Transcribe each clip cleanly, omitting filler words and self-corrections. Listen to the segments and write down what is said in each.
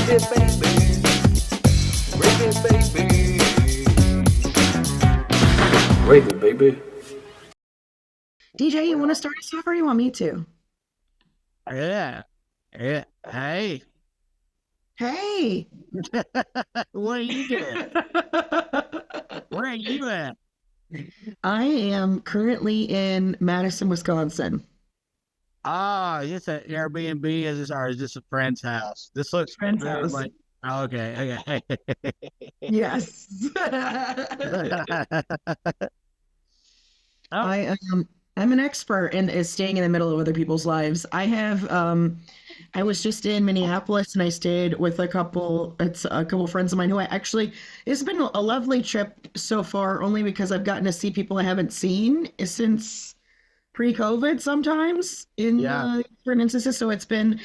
Rave it, baby. DJ, you want to start us off or you want me to? Yeah. Yeah. Hey. Hey. What are you doing? Where are you at? I am currently in Madison, Wisconsin. Ah, is this an Airbnb? Is this a friend's house? This looks Friend's very house. like. Oh, okay. Yes. Oh, I'm an expert in staying in the middle of other people's lives. I was just in Minneapolis and I stayed with a couple friends of mine who it's been a lovely trip so far, only because I've gotten to see people I haven't seen since pre-COVID sometimes in yeah. certain instances. So it's been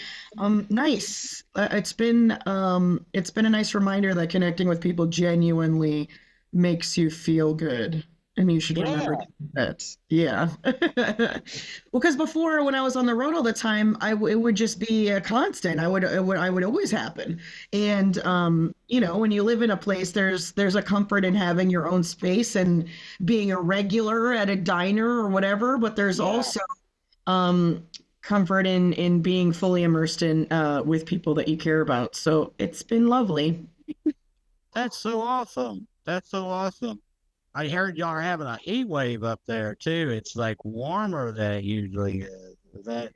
nice. It's been a nice reminder that connecting with people genuinely makes you feel good. And you should remember Yeah. that. Yeah. Well, because before, when I was on the road all the time, it would just be a constant. I would always happen. And when you live in a place, there's a comfort in having your own space and being a regular at a diner or whatever. But there's Yeah. also comfort in being fully immersed in with people that you care about. So it's been lovely. That's so awesome. That's so awesome. I heard y'all are having a heat wave up there too. It's like warmer than it usually is. Is that?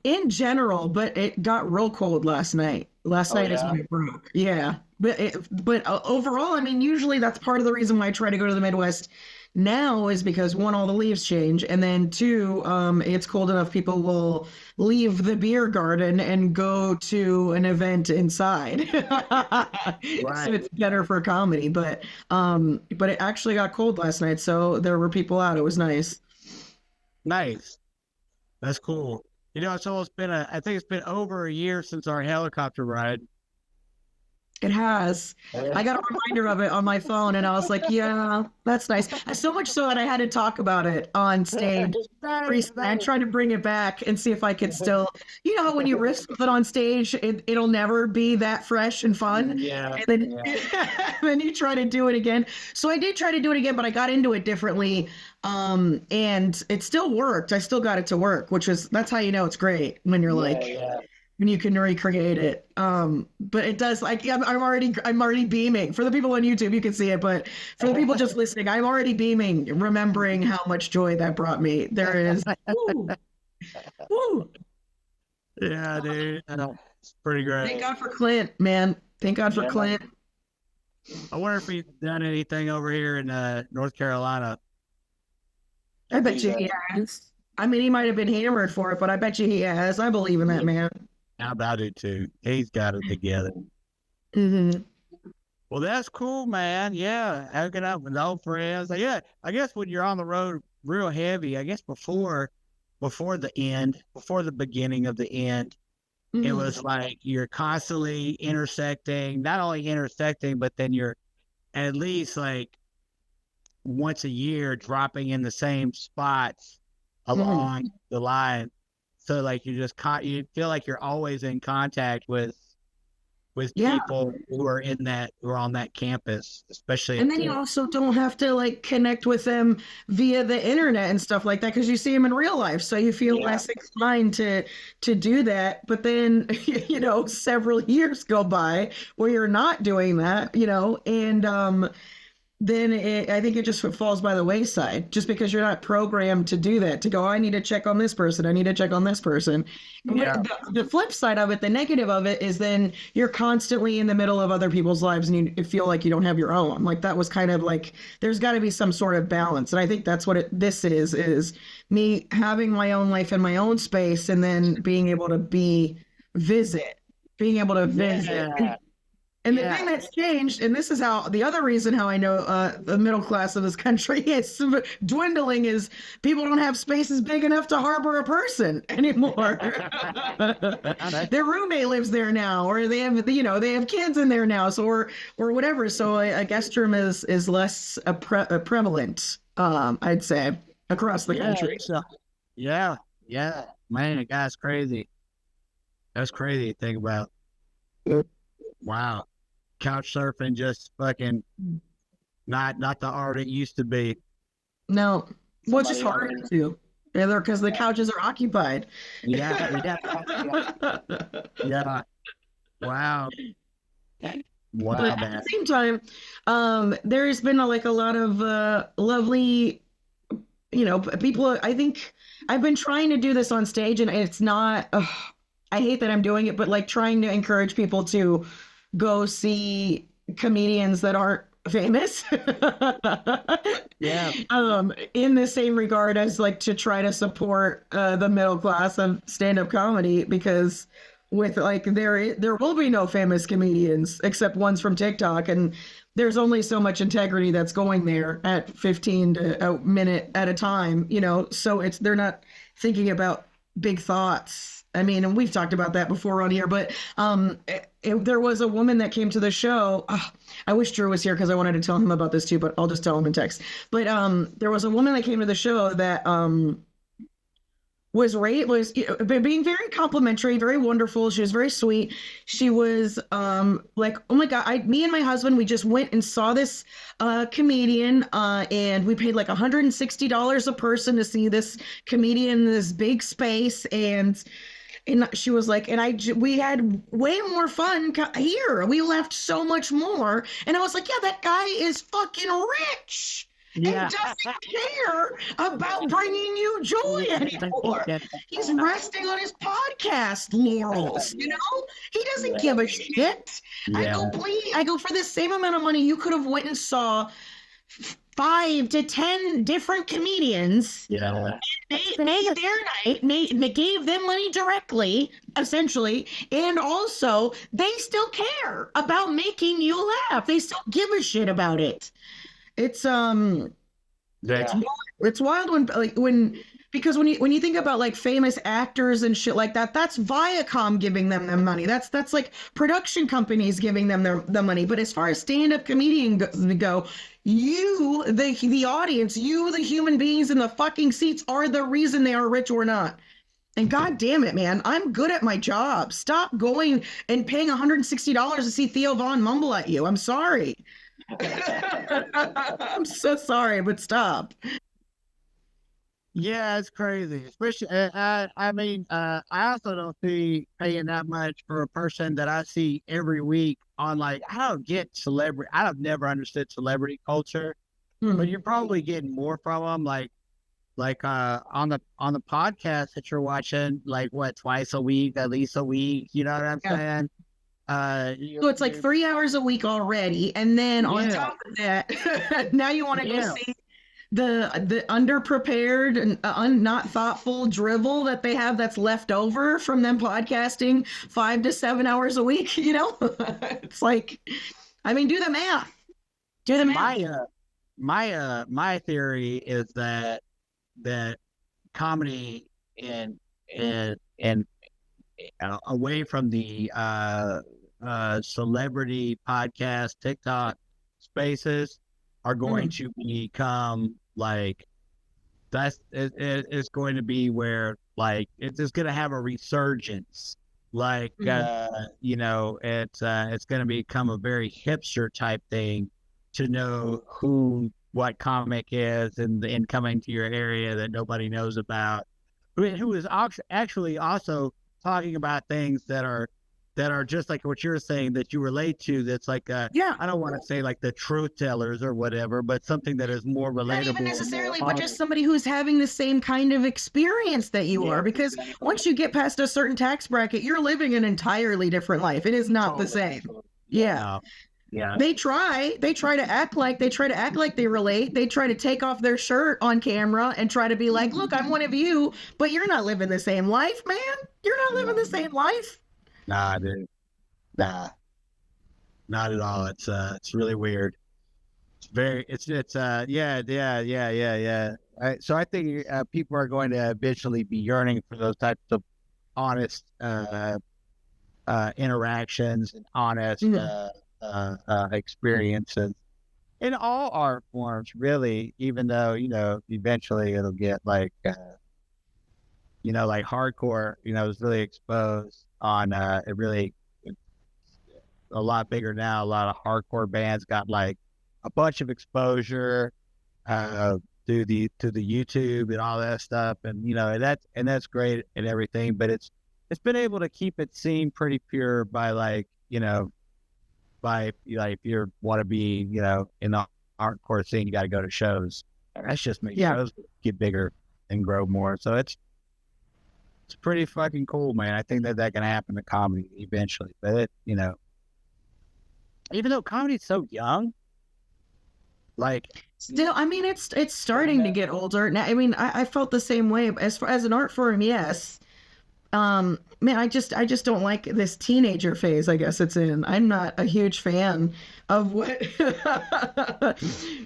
In general, but it got real cold last night. Last Oh night is yeah. when it broke. Yeah, but overall, I mean, usually that's part of the reason why I try to go to the Midwest now is because one, all the leaves change, and then two, it's cold enough people will leave the beer garden and go to an event inside. So Right. it's better for comedy, but it actually got cold last night, so there were people out. It was nice. Nice. That's cool. It's almost been I think it's been over a year since our helicopter ride. It has. I got a reminder of it on my phone, and I was like, "Yeah, that's nice." So much so that I had to talk about it on stage recently. I tried to bring it back and see if I could still, how when you riff something on stage, it'll never be that fresh and fun, Yeah. and then Yeah. then you try to do it again. So I did try to do it again, but I got into it differently, and it still worked. I still got it to work, that's how you know it's great when you're Yeah. like Yeah. when you can recreate it. But it does like I'm already beaming. For the people on YouTube, you can see it, but for the people just listening, I'm already beaming, remembering how much joy that brought me. There is. Woo, woo. Yeah, dude. I know. It's pretty Thank great. God for Clint, man. Thank God for Yeah. Clint. I wonder if he's done anything over here in North Carolina. I If bet he's you he has. I mean, he might have been hammered for it, but I bet you he has. I believe in that man. how about it too? He's got it together. Hmm. Well, that's cool, man. Yeah, hooking up with old friends. Yeah, I guess when you're on the road real heavy, I guess before the beginning of the end, it Hmm. was like you're constantly intersecting, not only intersecting, but then you're at least like once a year dropping in the same spots Hmm. along the line. So like you feel like you're always in contact with Yeah. people who are on that campus, especially And at then you the also don't have to like connect with them via the internet and stuff like that because you see them in real life. So you feel yeah. less inclined to do that. But then, several years go by where you're not doing that, and then I think it just falls by the wayside just because you're not programmed to do that, to go, I need to check on this person. I need to check on this person. Yeah. The flip side of it, the negative of it is then you're constantly in the middle of other people's lives and you feel like you don't have your own. Like that was kind of like, there's got to be some sort of balance. And I think that's what this is me having my own life in my own space and then being able to visit, being able to visit. Yeah. And the thing Yeah. that's changed, and this is how the other reason how I know the middle class of this country is dwindling is people don't have spaces big enough to harbor a person anymore. Their roommate lives there now, or they have kids in there now, so or whatever. So a guest room is less prevalent, I'd say, across the Yeah. country. Yeah. Yeah. Man, the guy's crazy. That's crazy to think about. Wow. Couch surfing just fucking not the art it used to be. No, well, it's just Somebody harder to. Yeah, they're because the couches are occupied. yeah. Yeah. Wow. But Wow, at man. the same time, there's been like a lot of lovely, people. I think I've been trying to do this on stage, and it's not. I hate that I'm doing it, but like trying to encourage people to go see comedians that aren't famous. Yeah. In the same regard as like to try to support the middle class of stand-up comedy because with like there will be no famous comedians except ones from TikTok and there's only so much integrity that's going there at 15 to a minute at a time, so they're not thinking about big thoughts. I mean, and we've talked about that before on here, but there was a woman that came to the show. I wish Drew was here because I wanted to tell him about this too, but I'll just tell him in text. But there was a woman that came to the show that was being very complimentary, very wonderful. She was very sweet. She was like, oh my God, me and my husband, we just went and saw this comedian and we paid like $160 a person to see this comedian in this big space. And she was like, we had way more fun here. We laughed so much more. And I was like, yeah, that guy is fucking rich. Yeah. And doesn't care about bringing you joy anymore. He's resting on his podcast laurels, He doesn't give a shit. Yeah. I go, for the same amount of money, you could have went and saw 5 to 10 different comedians. Yeah. Made their night, gave them money directly, essentially, and also they still care about making you laugh. They still give a shit about it. It's it's wild because when you think about like famous actors and shit like that, that's Viacom giving them their money. That's like production companies giving them the money. But as far as stand-up comedian go, you, the audience, you, the human beings in the fucking seats are the reason they are rich or not. And God damn it, man, I'm good at my job. Stop going and paying $160 to see Theo Von mumble at you. I'm sorry. I'm so sorry, but stop. Yeah, it's crazy. Especially, I mean, I also don't see paying that much for a person that I see every week on like, I don't get celebrity. I've never understood celebrity culture, but you're probably getting more from them. Like on the podcast that you're watching, like what, twice a week, at least a week. You know what I'm saying? So it's like 3 hours a week already, and then on top of that, now you want to go see the underprepared and not thoughtful drivel that they have that's left over from them podcasting 5 to 7 hours a week. It's like, I mean, do the math. Do the math. My theory is that comedy and away from the celebrity podcast TikTok spaces are going to become like it's going to be where like it's just going to have a resurgence. Like it's going to become a very hipster type thing to know what comic is and coming to your area that nobody knows about, who is actually also talking about things that are just like what you're saying that you relate to. That's like I don't want to say like the truth tellers or whatever, but something that is more relatable. Not even necessarily, but just somebody who's having the same kind of experience that you are. Because once you get past a certain tax bracket, you're living an entirely different life. It is not the same. Yeah. Yeah. They try to act like they relate. They try to take off their shirt on camera and try to be like, look, I'm one of you, but you're not living the same life, man. You're not living the same life. Nah, dude. Nah. Not at all. It's really weird. Yeah. So I think people are going to eventually be yearning for those types of honest interactions and honest experiences in all art forms, really, even though, eventually it'll get like, like hardcore, is really exposed on, it really a lot bigger now. A lot of hardcore bands got like a bunch of exposure through the YouTube and all that stuff, and that's great and everything. But it's been able to keep it seem pretty pure by like by like if you want to be in the hardcore scene, you got to go to shows. That's just makes shows get bigger and grow more. So it's pretty fucking cool, man. I think that can happen to comedy eventually. But even though comedy's so young, like still, I mean, it's starting to get older now. I mean, I felt the same way as far as an art form. Yes. Man, I just don't like this teenager phase, I guess it's in. I'm not a huge fan of what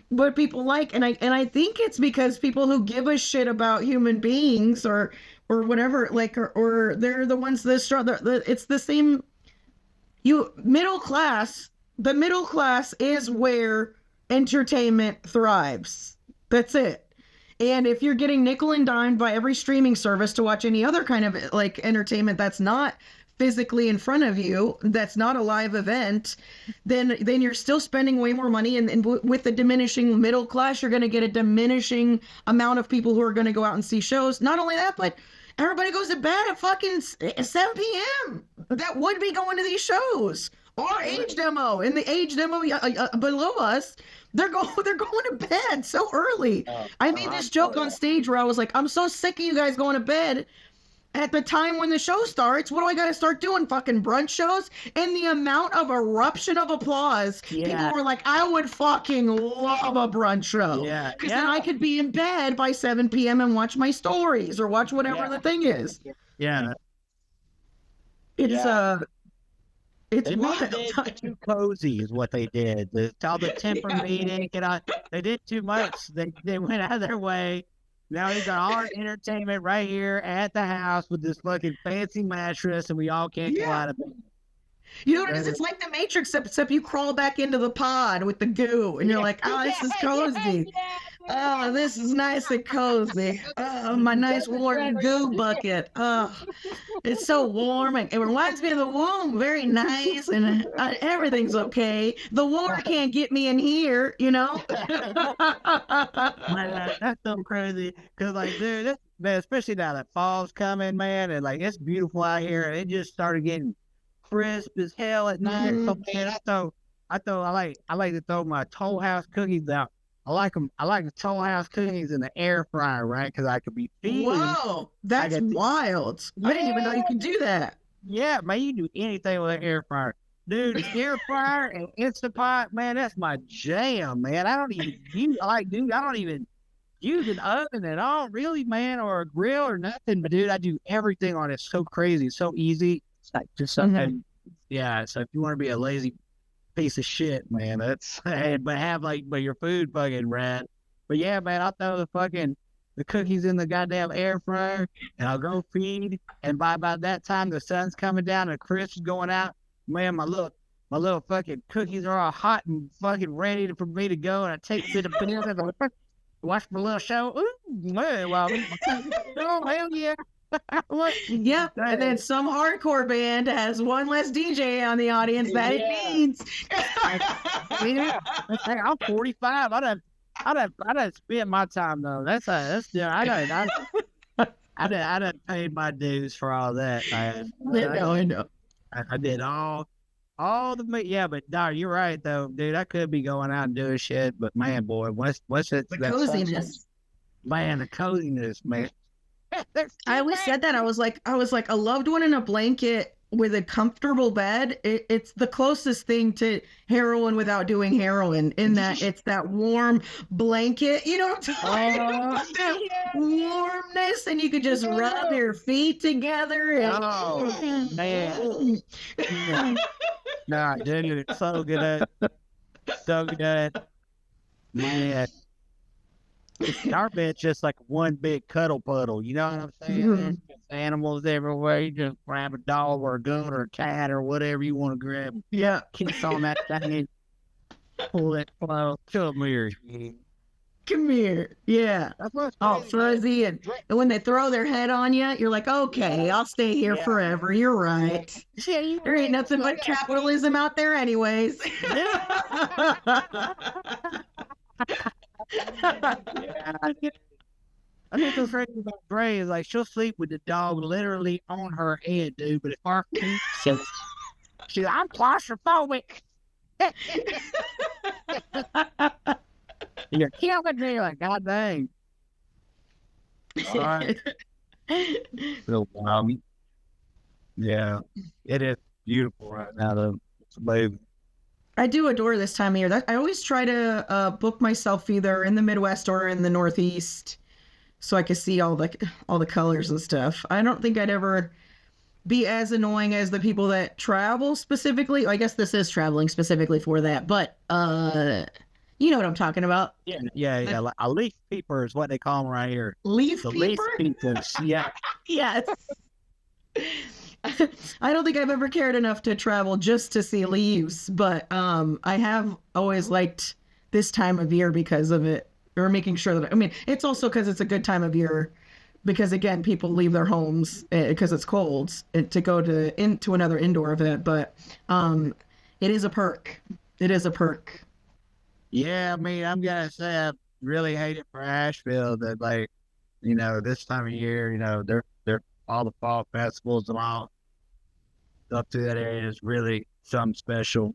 what people like, and I think it's because people who give a shit about human beings or whatever, like or they're the ones that struggle. It's the same. Middle class. The middle class is where entertainment thrives. That's it. And if you're getting nickel and dimed by every streaming service to watch any other kind of like entertainment that's not physically in front of you, that's not a live event, then you're still spending way more money. And with the diminishing middle class, you're going to get a diminishing amount of people who are going to go out and see shows. Not only that, but everybody goes to bed at fucking 7 p.m. that would be going to these shows. Or age demo. In the age demo below us, they're going to bed so early. I made this joke on stage where I was like, I'm so sick of you guys going to bed at the time when the show starts. What do I got to start doing? Fucking brunch shows? And the amount of eruption of applause. People were like, I would fucking love a brunch show. Yeah. Because then I could be in bed by 7 p.m. and watch my stories or watch whatever the thing is. Yeah. It's they made it too cozy is what they did. All the temper meeting, they did too much. They went out of their way. Now we got all our entertainment right here at the house with this fucking fancy mattress, and we all can't go out of bed. You know what it is? It's like the Matrix, except you crawl back into the pod with the goo, and you're like, oh, this is cozy. Oh, this is nice and cozy. Oh, my nice warm goo bucket. Oh, it's so warm. It reminds me of the womb. Very nice, and everything's okay. The water can't get me in here, That's so crazy. Because, like, dude, man, especially now that fall's coming, man, and, like, it's beautiful out here, and it just started getting crisp as hell at night. So, man, I like to throw my Toll House cookies out. I like the Toll House cookies in the air fryer, right? Because I could be feeding. Whoa, that's wild. I didn't even know you could do that. Yeah, man, you can do anything with an air fryer. Dude, the air fryer and Instant Pot, man, that's my jam, man. I don't even use an oven at all, really, man, or a grill or nothing. But, dude, I do everything on it. It's so crazy. It's so easy. It's like just something. Yeah, so if you want to be a lazy piece of shit, man, but your food fucking rad. But yeah, man, I'll throw the cookies in the goddamn air fryer and I'll go feed, and by about that time the sun's coming down and the crisp is going out, man, my little fucking cookies are all hot and fucking ready for me to go, and I take a bit of pills and I watch my little show. Ooh, man, oh hell yeah. Yep, and then some hardcore band has one less DJ on the audience that it needs. I'm 45. I'd spend my time though. I done paid my dues for all that, man. I know. I did all the but dog, you're right though, dude. I could be going out and doing shit, but man, boy, what's it? The coziness, man. The coziness, man. I always said that. I was like a loved one in a blanket with a comfortable bed. It's the closest thing to heroin without doing heroin, in that it's that warm blanket. You know what I'm talking about? That warmness, and you could just rub your feet together. And... man. Nah, dude, it's so good. So good. Man. Our bed's just like one big cuddle puddle, you know what I'm saying? There's just animals everywhere. You just grab a dog or a goat or a cat or whatever you want to grab. Yeah, kiss on that thing, pull it close. Come here. Come here. Yeah. That's what's All crazy, man. fuzzy. And when they throw their head on you, you're like, okay, I'll stay here Yeah. forever. You're right. Yeah, you There ain't nothing but capitalism out there anyways. Yeah, I think the crazy about Gray is like she'll sleep with the dog literally on her head, dude. But if our feet, she's I'm claustrophobic. You're killing me, like God dang. All right. So, yeah, it is beautiful right now, though. It's amazing. I do adore this time of year. I always try to book myself either in the Midwest or in the Northeast, so I can see all the colors and stuff. I don't think I'd ever be as annoying as the people that travel specifically. I guess this is traveling specifically for that, but you know what I'm talking about. Yeah. Like a leaf peeper is what they call them right here. Leaf The peeper? leaf peepers. Yeah. Yes. I don't think I've ever cared enough to travel just to see leaves, but I have always liked this time of year because of it, or making sure that, I mean, it's also because it's a good time of year because, again, people leave their homes because it's cold to go into another indoor event, but it is a perk. It is a perk. Yeah, I mean, I'm gonna say I really hate it for Asheville that like, this time of year, they're all the fall festivals and all up to that area is really something special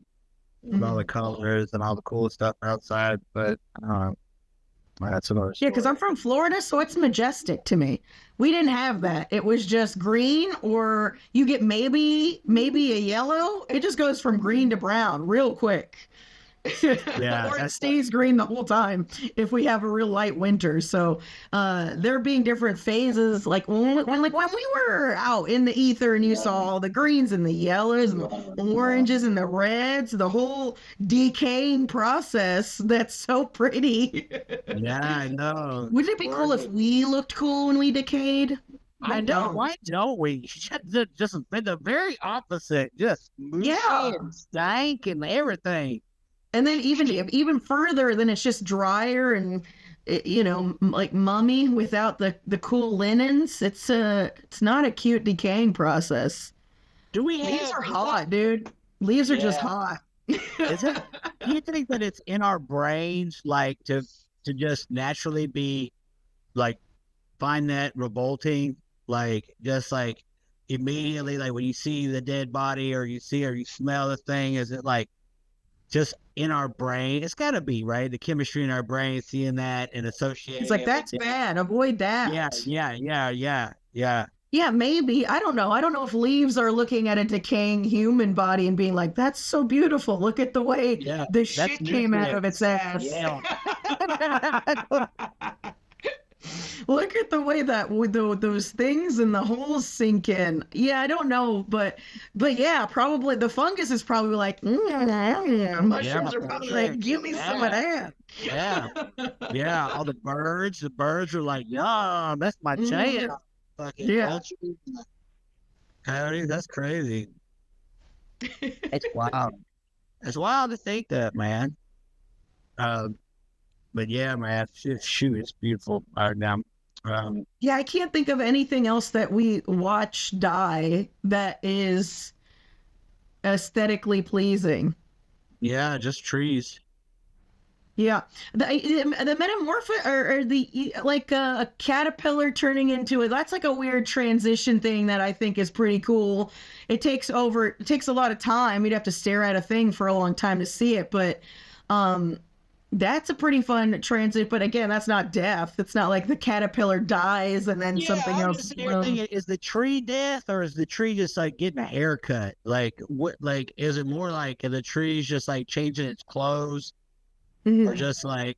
with all the colors and all the cool stuff outside. But that's another story. Yeah, because I'm from Florida, so it's majestic to me. We didn't have that. It was just green, or you get maybe a yellow. It just goes from green to brown real quick. Yeah, Or it stays green the whole time if we have a real light winter. So there being different phases, like when we were out in the ether and you saw all the greens and the yellows and the oranges and the reds, the whole decaying process that's so pretty. Yeah, I know. Wouldn't it be cool if we looked cool when we decayed? I know. Why don't we? Just been the very opposite. Just Yeah. and stank and everything. And then even further, then it's just drier and like mummy without the cool linens. It's not a cute decaying process. Do we Leaves are hot, dude. Leaves are just hot. Is it? Do you think that it's in our brains, like to just naturally be, like, find that revolting, like just like immediately, like when you see the dead body or you smell the thing, is it like just in our brain? It's got to be, right? The chemistry in our brain, seeing that and associating. It's like, that's bad. Avoid that. Yeah. Yeah, maybe. I don't know. I don't know if leaves are looking at a decaying human body and being like, that's so beautiful. Look at the way the shit came out of its ass. Yeah. Look at the way that those things and the holes sink in. Yeah, I don't know, but yeah, probably the fungus is probably like, mushrooms are probably like, give me some of that. Yeah. All the birds are like, yeah, that's my jam. Fucking coyotes, that's crazy. It's wild. It's wild to think that, man. But yeah, man, shoot, it's beautiful right now. Yeah, I can't think of anything else that we watch die that is aesthetically pleasing. Yeah, just trees. Yeah, the metamorphosis or the like a caterpillar turning into that's like a weird transition thing that I think is pretty cool. It takes a lot of time. You'd have to stare at a thing for a long time to see it, but that's a pretty fun transit. But again, that's not death. It's not like the caterpillar dies and then something else. Is the tree death, or is the tree just like getting a haircut? Like what? Like is it more like the tree's just like changing its clothes? Or just like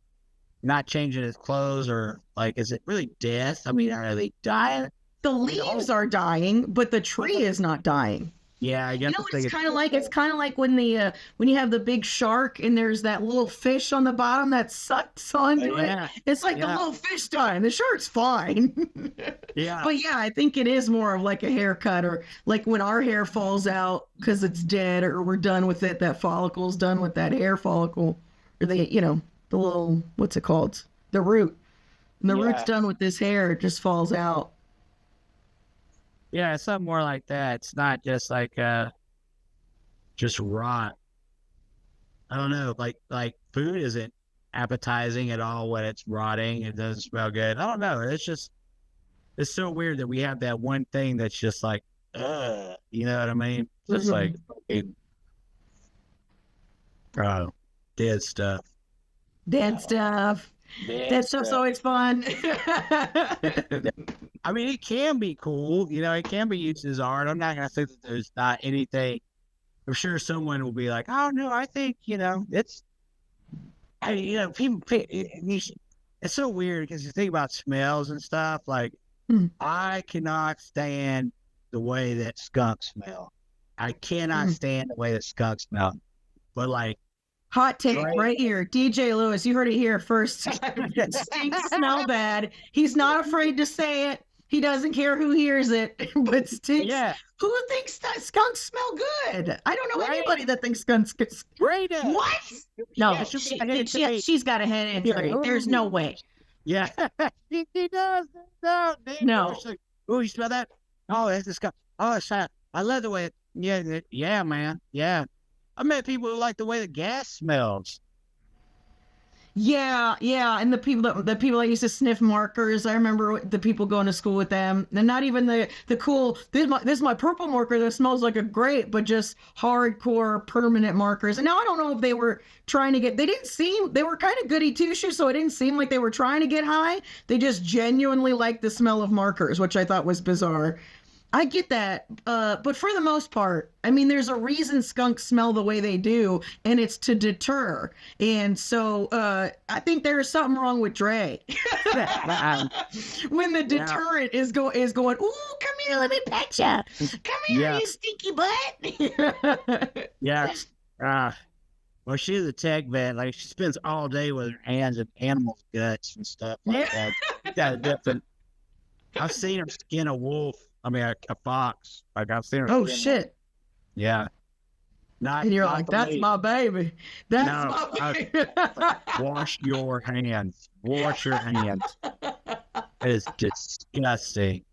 not changing his clothes, or like, is it really death? I mean, are they dying? The leaves are dying, but the tree is not dying. Yeah, I guess. It's kind of like when when you have the big shark and there's that little fish on the bottom that sucks onto it. It's like the little fish dying. The shark's fine. Yeah. But yeah, I think it is more of like a haircut, or like when our hair falls out because it's dead, or we're done with it. That follicle's done with that hair follicle. Or the little, what's it called? the root. And the root's Yeah. done with this hair, it just falls out. Yeah, it's something more like that. It's not just like just rot. I don't know, like food isn't appetizing at all when it's rotting. It doesn't smell good. I don't know. It's so weird that we have that one thing that's just like, you know what I mean? Just like dead stuff. Dead stuff. That stuff's always fun. I mean, it can be cool. You know, it can be used as art. I'm not going to say that there's not anything. I'm sure someone will be like, oh, no, I think, you know, people, it's so weird because you think about smells and stuff. Like, I cannot stand the way that skunks smell. I cannot stand the way that skunks smell. But, like, hot take right here. DJ Lewis, you heard it here first. Stinks smell bad. He's not afraid to say it. He doesn't care who hears it. But stinks. Yeah. Who thinks that skunks smell good? I don't know anybody that thinks skunks. What? No, Yeah, she's got a head injury. There's no way. Yeah, she does. No. Like, oh, you smell that? Oh, that's the skunk. Oh, it's hot. I love the way it. Yeah, man. Yeah. I met people who like the way the gas smells. Yeah, and the people that used to sniff markers. I remember the people going to school with them. And not even the cool. This is my purple marker that smells like a grape, but just hardcore permanent markers. And now I don't know if they were trying to get. They were kind of goody two shoes, so it didn't seem like they were trying to get high. They just genuinely liked the smell of markers, which I thought was bizarre. I get that, but for the most part, I mean, there's a reason skunks smell the way they do, and it's to deter. And so I think there is something wrong with Dre. When the deterrent is going, ooh, come here, let me pet ya. Come here, you stinky butt. Yeah. Well, she's a tech vet. Like, she spends all day with her hands in animals' guts and stuff like that. Got a different. I've seen her skin a wolf. I mean, a fox. Like, I've seen her. Oh, shit. Yeah. And you're like, that's my baby. That's my baby. Wash your hands. Wash your hands. It is disgusting.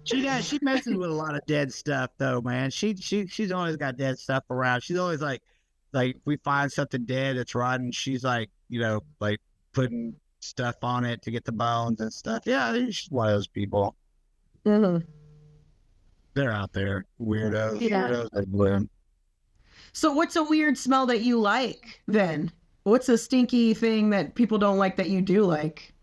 She messes with a lot of dead stuff, though, man. She's always got dead stuff around. She's always like if we find something dead that's rotten, she's like, you know, like putting stuff on it to get the bones and stuff. Yeah, she's one of those people. Mm-hmm. They're out there, weirdos. Yeah. Weirdos. So what's a weird smell that you like then? What's a stinky thing that people don't like that you do like?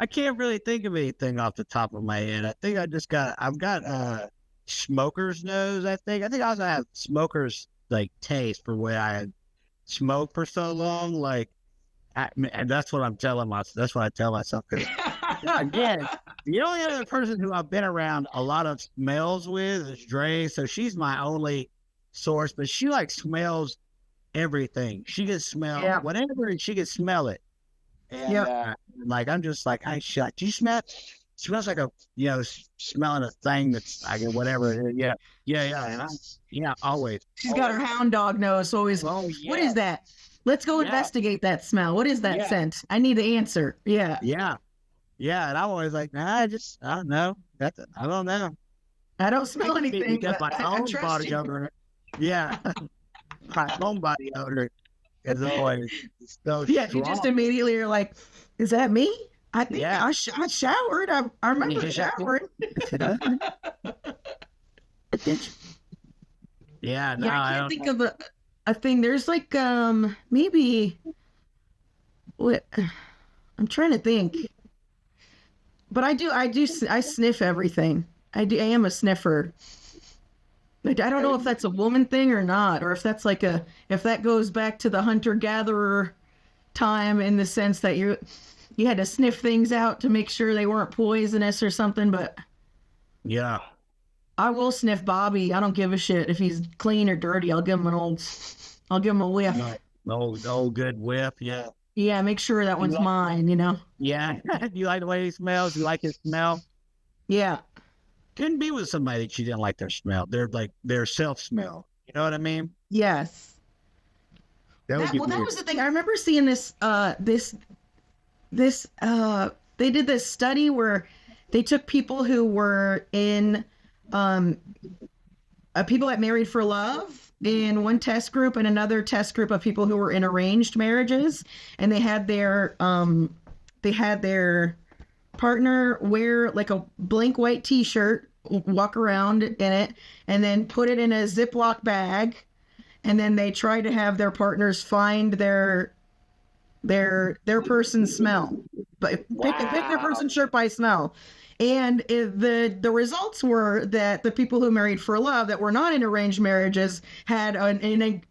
I can't really think of anything off the top of my head. I think I've got smoker's nose, I think. I also have smoker's like taste for where I had smoked for so long. Like, and that's what I'm telling myself. That's what I tell myself. Again, the only other person who I've been around a lot of smells with is Dre. So she's my only source, but she like smells everything. She can smell whatever, and she can smell it. And like, I'm just like, hey, shut. Do you smell it? Smells like smelling a thing that's like whatever. Yeah. And always. She's got her hound dog nose. Always. Oh, yeah. What is that? Let's go investigate that smell. What is that scent? I need the answer. Yeah. And I'm always like, I don't know. I don't know. I don't smell anything. Because my own body odor. Yeah. My own body odor is always so strong. You just immediately are like, is that me? I think I showered. I remember showering. Yeah, no, I can't think of a thing. There's like maybe what I'm trying to think. But I sniff everything. I am a sniffer. I don't know if that's a woman thing or not, or if that's like if that goes back to the hunter-gatherer time in the sense that you had to sniff things out to make sure they weren't poisonous or something, but yeah. I will sniff Bobby. I don't give a shit if he's clean or dirty. I'll give him a whiff. Old good whiff, yeah. Yeah, make sure that one's mine, you know? Yeah. Do you like the way he smells? Do you like his smell? Yeah. Couldn't be with somebody that she didn't like their smell. They're like their self smell. You know what I mean? Yes. That would get Well, that weird. was the thing. I remember seeing this they did this study where they took people who were in people that married for love in one test group and another test group of people who were in arranged marriages, and they had their partner wear like a blank white t-shirt, walk around in it, and then put it in a Ziploc bag, and then they tried to have their partners find their person's smell, but pick their person's shirt by smell. And the results were that the people who married for love that were not in arranged marriages had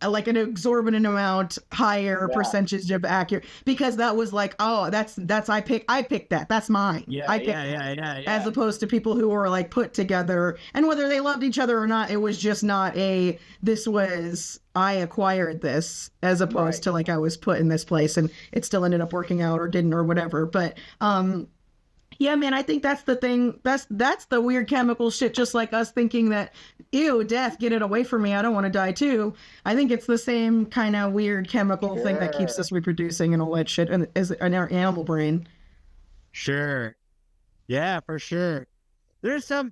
like an exorbitant amount higher percentage of accurate, because that was like, oh, that's I picked that, that's mine. Yeah. As opposed to people who were like put together, and whether they loved each other or not, it was just not this was, I acquired this, as opposed to like I was put in this place and it still ended up working out or didn't or whatever. But yeah, man, I think that's the thing. That's the weird chemical shit. Just like us thinking that, ew, death, get it away from me, I don't want to die too. I think it's the same kind of weird chemical thing that keeps us reproducing and all that shit, and is in our animal brain. Sure. Yeah, for sure. There's some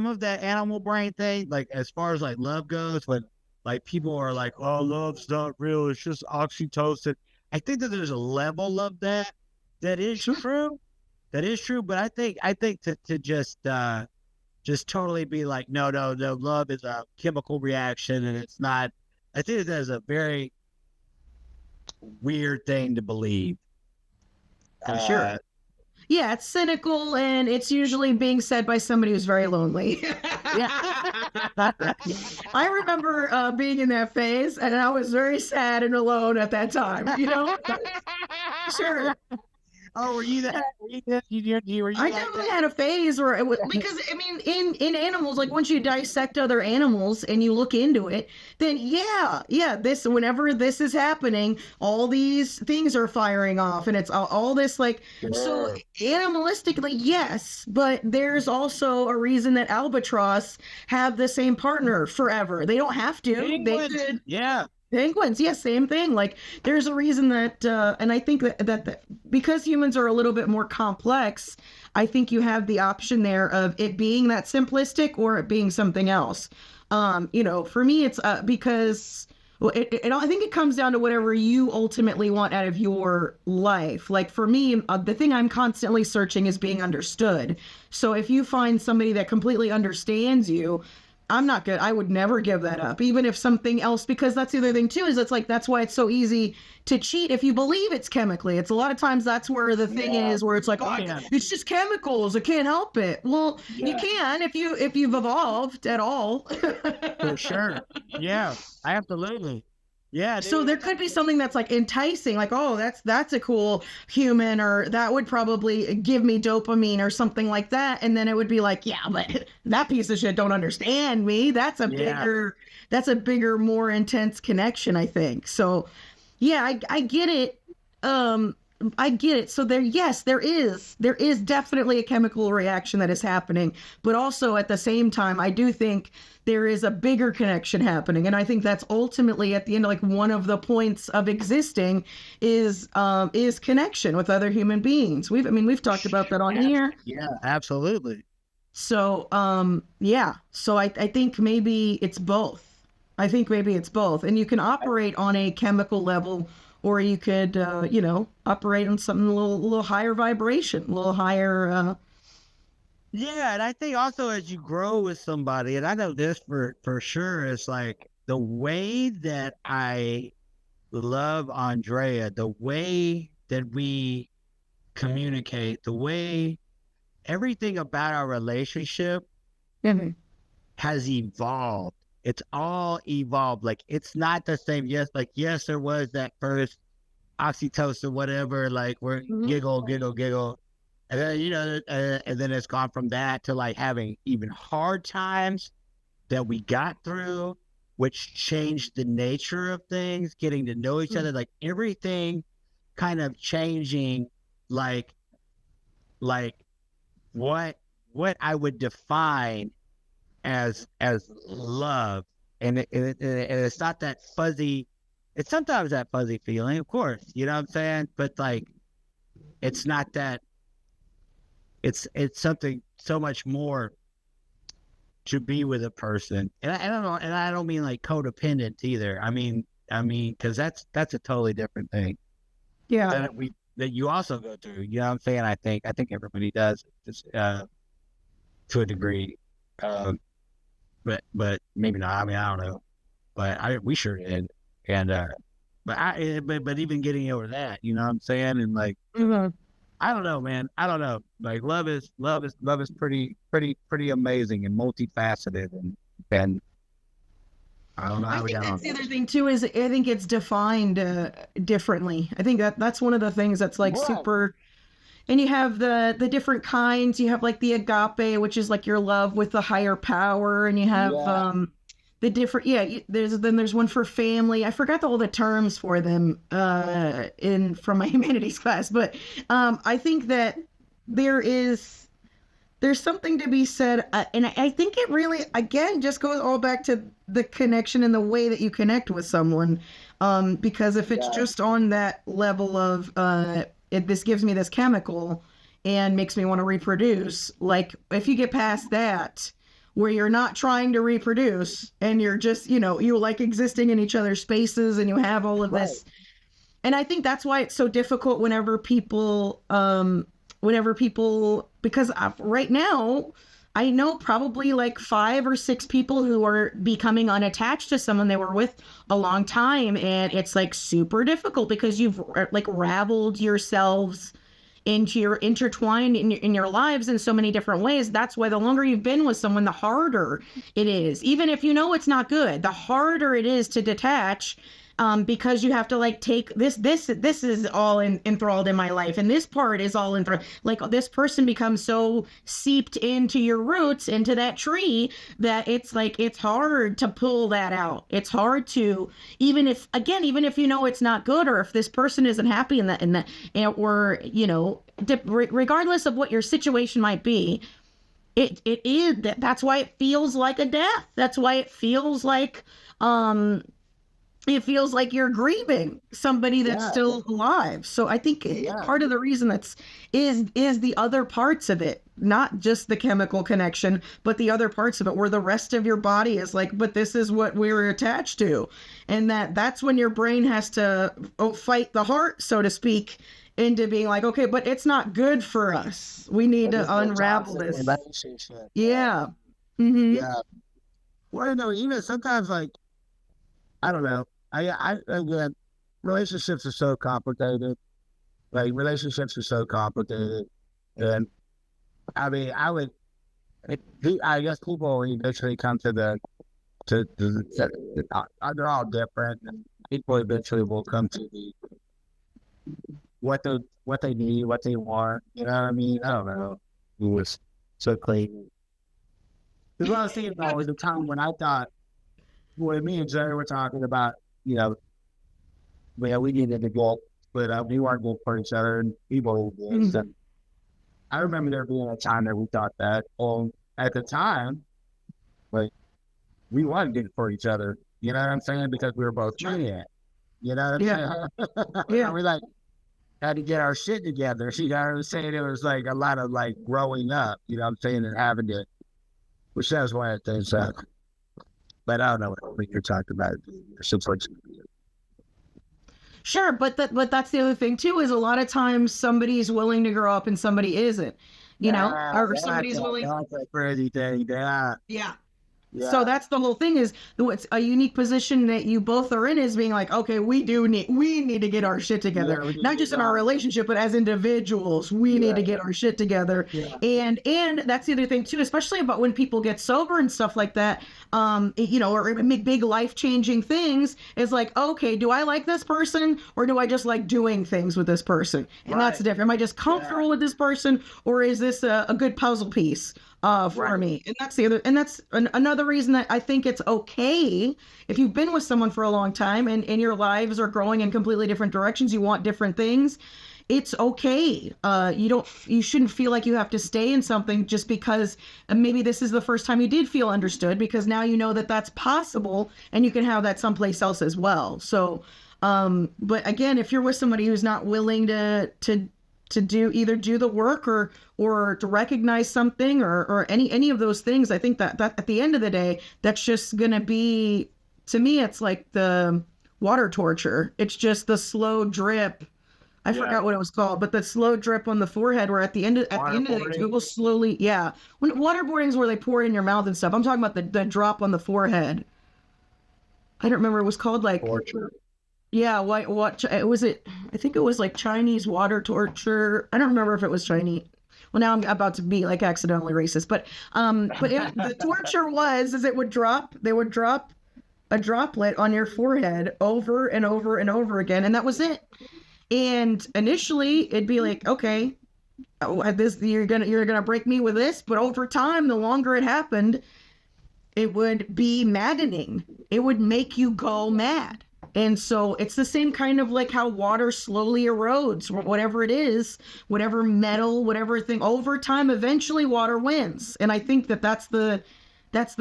of that animal brain thing, like as far as like love goes, when like people are like, oh, love's not real, it's just oxytocin. I think that there's a level of that is true. That is true, but I think to just totally be like, no, love is a chemical reaction and it's not. I think that is a very weird thing to believe. Sure. Yeah, it's cynical, and it's usually being said by somebody who's very lonely. I remember being in that phase, and I was very sad and alone at that time. You know, sure. Oh, were you that? Were you I like definitely that? had a phase where it was, because I mean, in animals, like once you dissect other animals and you look into it, then this, whenever this is happening, all these things are firing off, and it's all this like, so animalistically, yes, but there's also a reason that albatross have the same partner forever. They don't have to. They could. Yeah. Penguins, yes, same thing. Like, there's a reason that, and I think that because humans are a little bit more complex, I think you have the option there of it being that simplistic or it being something else. For me, it's because, well, I think it comes down to whatever you ultimately want out of your life. Like for me, the thing I'm constantly searching is being understood. So if you find somebody that completely understands you, I'm not good. I would never give that up, even if something else, because that's the other thing too, is it's like, that's why it's so easy to cheat if you believe it's chemically. It's a lot of times that's where the thing is, where it's like, oh, it's just chemicals, I can't help it. Well, you can if you've evolved at all. For sure. Yeah, absolutely. Yeah. So there could be something that's like enticing, like, oh, that's a cool human, or that would probably give me dopamine or something like that. And then it would be like, yeah, but that piece of shit don't understand me. That's a bigger, more intense connection, I think. So yeah, I get it. I get it. So there is definitely a chemical reaction that is happening, but also at the same time, I do think there is a bigger connection happening. And I think that's ultimately at the end, like one of the points of existing is connection with other human beings. We've talked about that on here. Yeah, absolutely. So, so I think maybe it's both. And you can operate on a chemical level, or you could, operate on something a little higher vibration, a little higher. Yeah, and I think also as you grow with somebody, and I know this for sure, is like the way that I love Andrea, the way that we communicate, the way everything about our relationship has evolved. It's all evolved. Like, it's not the same. Yes, there was that first oxytocin, whatever, like we're giggle. And then, and then it's gone from that to like having even hard times that we got through, which changed the nature of things, getting to know each other, like everything kind of changing, like what I would define as love. And it's not that fuzzy it's sometimes that fuzzy feeling, of course, you know what I'm saying? But like, it's not that. It's something so much more to be with a person, and I don't know, and I don't mean like codependent either. I mean, because that's a totally different thing Yeah. that you also go through. You know what I'm saying? I think everybody does, just to a degree, but maybe not. I mean, I don't know, but we sure did, and but even getting over that, you know what I'm saying, and like. Mhm. I don't know, man. I don't know. Like love is pretty amazing and multifaceted, and I don't know I how we think got on that's the that. other thing too is I think it's defined differently. I think that's one of the things that's like Right. super. And you have the different kinds. You have like the agape, which is like your love with the higher power, and you have Yeah. the different. Yeah, there's one for family. I forgot all the terms for them in from my humanities class, but I think that there is there's something to be said, and I think it really again just goes all back to the connection and the way that you connect with someone, because if it's Yeah. just on that level of this gives me this chemical and makes me want to reproduce, like if you get past that where you're not trying to reproduce and you're just you like existing in each other's spaces and you have all of Right. this. And I think that's why it's so difficult whenever people, because right now, I know probably like 5 or 6 people who are becoming unattached to someone they were with a long time. And it's like super difficult because you've like raveled yourselves into your intertwined in your lives in so many different ways. That's why the longer you've been with someone, the harder it is. Even if you know it's not good, the harder it is to detach, because you have to like take this is all enthralled in my life, and this part is all enthralled. Like this person becomes so seeped into your roots, into that tree, that it's like it's hard to pull that out. It's hard to, even if you know it's not good, or if this person isn't happy or regardless of what your situation might be, it is that's why it feels like a death. That's why um it feels like you're grieving somebody that's Yeah. still alive. So I think Yeah. part of the reason is the other parts of it, not just the chemical connection, but the other parts of it where the rest of your body is like, but this is what we're attached to. And that's when your brain has to fight the heart, so to speak, into being like, okay, but it's not good for us. We need But it's to a unravel toxic this. relationship. Yeah. Mm-hmm. Yeah. Well, you know, even sometimes like I don't know. I again, relationships are so complicated. Like relationships are so complicated, and I mean, I guess people eventually come to they're all different, and people eventually will come to what they need, what they want. You know what I mean? I don't know. It was so crazy. Because what I was thinking about was the time when I thought when me and Jerry were talking about, you know, well, we needed to go, but we weren't good for each other, and we both did. Mm-hmm. So I remember there being a time that we thought that. At the time, like we weren't good for each other. You know what I'm saying? Because we were both maniacs. You know what I'm Yeah. saying? Yeah. We like had to get our shit together. You know what I'm saying? It was like a lot of like growing up. You know what I'm saying? And having to, which that was one of the things that. But I don't know what you're talking about. Sure, but that's the other thing too, is a lot of times somebody's willing to grow up and somebody isn't, or somebody's willing. That's a crazy thing. Yeah. Yeah. Yeah. So that's the whole thing, is what's a unique position that you both are in, is being like, okay, we need to get our shit together. Yeah, we need Not to just get in our our- relationship, but as individuals, we need to get our shit together. Yeah. And that's the other thing too, especially about when people get sober and stuff like that, or make big life-changing things, is like, okay, do I like this person, or do I just like doing things with this person? And that's the difference. Am I just comfortable with this person, or is this a good puzzle piece for me? And that's the other, and that's another reason that I think it's okay if you've been with someone for a long time and your lives are growing in completely different directions, you want different things. it's okay. You shouldn't feel like you have to stay in something just because maybe this is the first time you did feel understood, because now you know that that's possible and you can have that someplace else as well. So, but again, if you're with somebody who's not willing to do the work or to recognize something or any of those things, I think that at the end of the day, that's just gonna be, to me, it's like the water torture. It's just the slow drip. I forgot what it was called, but the slow drip on the forehead, where at the end of the day, it will slowly, yeah. When waterboarding is where they pour it in your mouth and stuff. I'm talking about the drop on the forehead. I don't remember. It was called like Torture. yeah, what was it? I think it was like Chinese water torture. I don't remember if it was Chinese. Well, now I'm about to be like accidentally racist, but the torture was it would drop. They would drop a droplet on your forehead over and over and over again, and that was it. And initially, it'd be like, okay, this you're gonna break me with this, but over time, the longer it happened, it would be maddening. It would make you go mad. And so it's the same kind of like how water slowly erodes, whatever it is, whatever metal, whatever thing, over time, eventually water wins. And I think that's the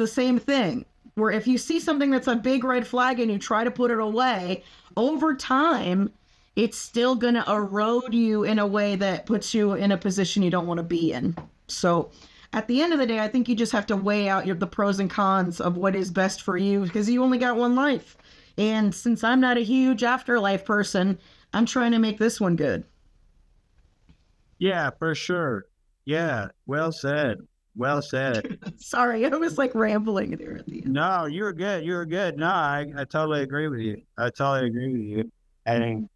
same thing, where if you see something that's a big red flag and you try to put it away, over time, it's still going to erode you in a way that puts you in a position you don't want to be in. So at the end of the day, I think you just have to weigh out the pros and cons of what is best for you, because you only got one life. And since I'm not a huge afterlife person, I'm trying to make this one good. Yeah, for sure. Yeah, well said. Well said. Sorry, I was like rambling there at the end. No, you were good. You were good. No, I totally agree with you. I totally agree with you. And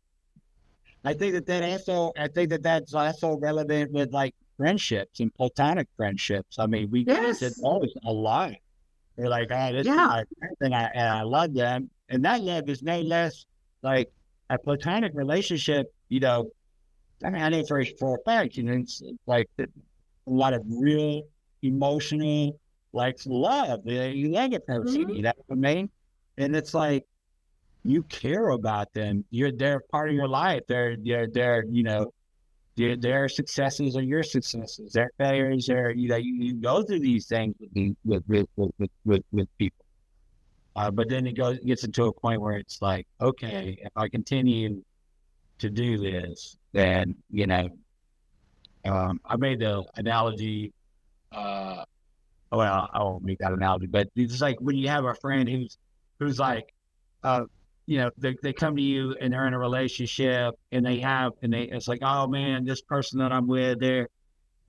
I think that's also relevant with like friendships and platonic friendships. I mean, we get it always a lot. They're like, oh, this is my friend, and I love them. And that love is no less like a platonic relationship, you know. I mean, I know for a fact, you know, it's like a lot of real emotional, like love. You like a person, you know what I mean? And it's like, you care about them. They're part of your life. They're you know, their successes are your successes. Their failures are, you know, you go through these things with people. But then it gets into a point where it's like, okay, if I continue to do this, then, you know, I made the analogy, well, I won't make that analogy, but it's like when you have a friend who's like, you know, they come to you and they're in a relationship and it's like, oh man, this person that I'm with, they're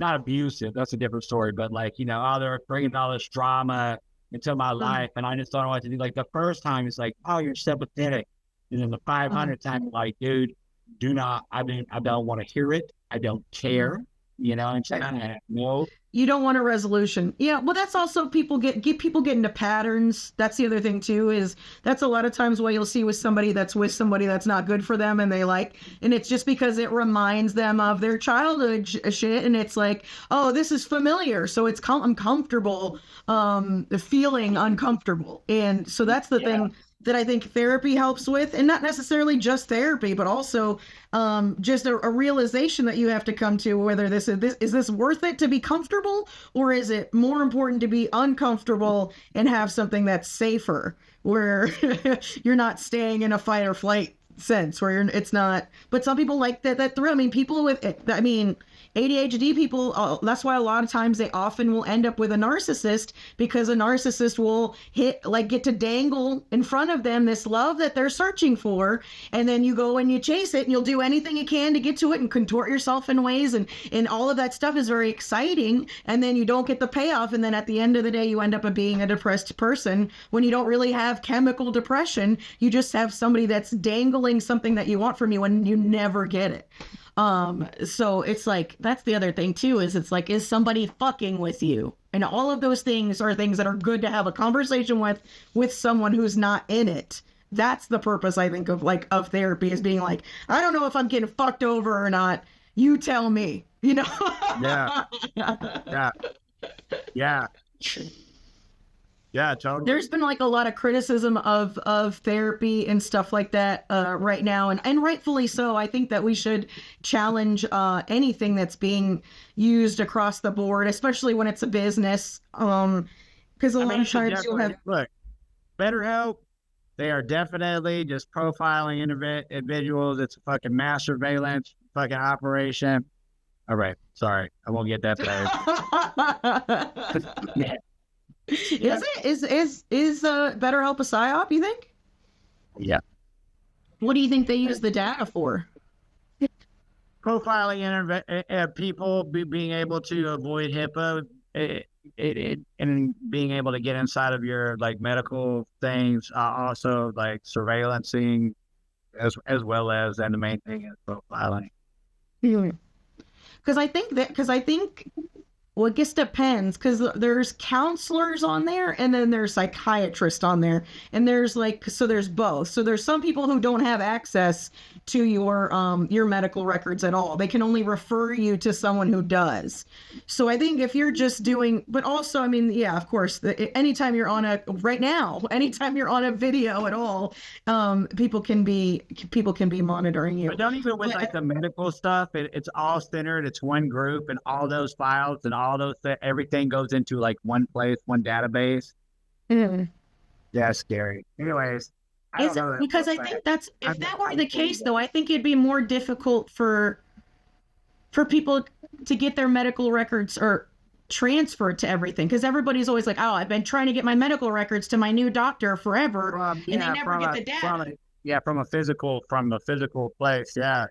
not abusive. That's a different story. But like, you know, oh, they're bringing all this drama into my life, and I just don't know what to do. Like the first time, it's like, oh, you're sympathetic, and then the 500th time, like, dude, I don't want to hear it. I don't care. You know, and say, no. You don't want a resolution. Yeah, well, that's also people get into patterns. That's the other thing too, is that's a lot of times what you'll see with somebody that's not good for them, and and it's just because it reminds them of their childhood shit, and it's like, oh, this is familiar, so I'm comfortable feeling uncomfortable. And so that's the thing that I think therapy helps with, and not necessarily just therapy, but also just a realization that you have to come to, whether is this worth it to be comfortable, or is it more important to be uncomfortable and have something that's safer, where you're not staying in a fight or flight sense, where it's not. But some people like that thrill. I mean, people with ADHD people, that's why a lot of times they often will end up with a narcissist, because a narcissist will get to dangle in front of them this love that they're searching for, and then you go and you chase it, and you'll do anything you can to get to it and contort yourself in ways, and all of that stuff is very exciting, and then you don't get the payoff, and then at the end of the day you end up being a depressed person when you don't really have chemical depression. You just have somebody that's dangling something that you want from you and you never get it. So it's like, that's the other thing too, is it's like, is somebody fucking with you? And all of those things are things that are good to have a conversation with someone who's not in it. That's the purpose, I think, of therapy, is being like, I don't know if I'm getting fucked over or not. You tell me, you know? Yeah. Yeah, totally. There's been like a lot of criticism of therapy and stuff like that right now, and rightfully so. I think that we should challenge anything that's being used across the board, especially when it's a business. Because a lot of times you'll have look, BetterHelp. They are definitely just profiling individuals. It's a fucking mass surveillance fucking operation. All right, sorry, I won't get that bad. Yeah. Is it is BetterHelp a psyop, you think? Yeah. What do you think they use the data for? Profiling people, being able to avoid HIPAA, and being able to get inside of your like medical things, also like surveillancing, as well as, and the main thing is profiling. Because I think well, it just depends, because there's counselors on there and then there's psychiatrists on there, and there's there's both. So there's some people who don't have access to your medical records at all. They can only refer you to someone who does. So I think if you're just doing, but also, I mean, yeah, of course, anytime you're on anytime you're on a video at all, people can be monitoring you. But don't even with like the medical stuff, it's all centered. It's one group, and all those files and all those, everything goes into like one place, one database. Mm-hmm. Yeah, scary. Anyways. Because I think if that were the case, though, I think it'd be more difficult for people to get their medical records or transferred to everything, because everybody's always like, oh, I've been trying to get my medical records to my new doctor forever, and they never get the data. From a physical place. Yeah.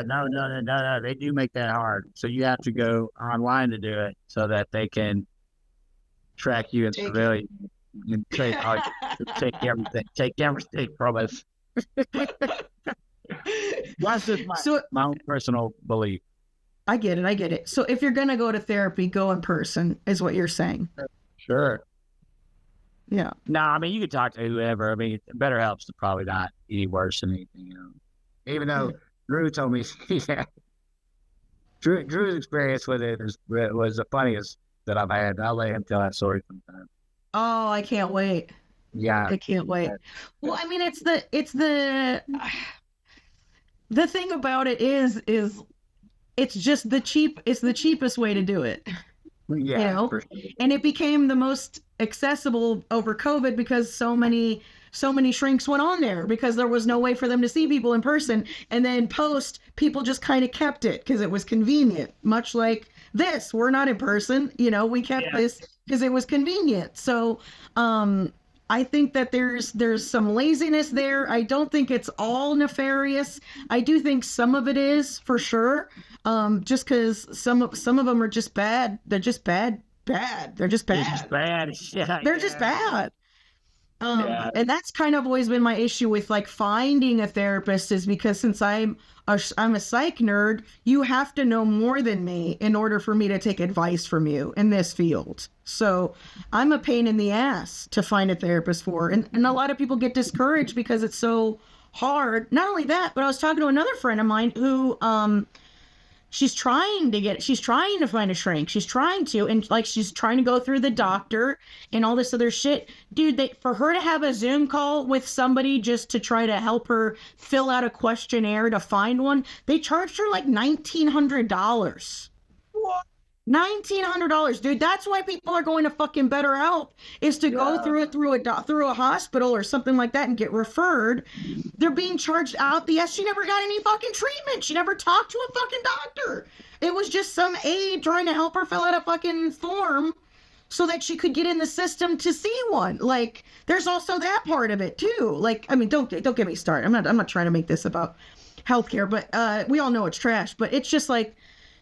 No. They do make that hard. So you have to go online to do it so that they can track you and surveil you. And take everything from us. That's just my own personal belief. I get it. So if you're gonna go to therapy, go in person, is what you're saying. Sure. Yeah. No, I mean, you could talk to whoever. I mean, BetterHelp's probably not any worse than anything, Even though Drew told me, Drew's experience with it was the funniest that I've had. I'll let him tell that story sometime. Oh, I can't wait. Yeah. I can't wait. Well, I mean, it's the thing about it is it's just the cheapest way to do it. Yeah. Sure. And it became the most accessible over COVID because so many shrinks went on there because there was no way for them to see people in person. And then people just kind of kept it because it was convenient, much like this. We're not in person, we kept this because it was convenient. So I think that there's some laziness there. I don't think it's all nefarious. I do think some of it is, for sure. Just because some of them are just bad. They're just bad. They're just bad. They're just bad. Yeah, they're just bad. And that's kind of always been my issue with like finding a therapist, is because since I'm a psych nerd, you have to know more than me in order for me to take advice from you in this field. So I'm a pain in the ass to find a therapist for. And a lot of people get discouraged because it's so hard. Not only that, but I was talking to another friend of mine who, she's trying to find a shrink. She's trying to go through the doctor and all this other shit. Dude, for her to have a Zoom call with somebody just to try to help her fill out a questionnaire to find one, they charged her like $1,900. What? $1,900, dude. That's why people are going to fucking BetterHelp, is to go through it through a hospital or something like that and get referred. They're being charged out the ass. She never got any fucking treatment. She never talked to a fucking doctor. It was just some aide trying to help her fill out a fucking form so that she could get in the system to see one. Like, there's also that part of it too. Like, I mean, don't get me started. I'm not trying to make this about healthcare, but we all know it's trash. But it's just like,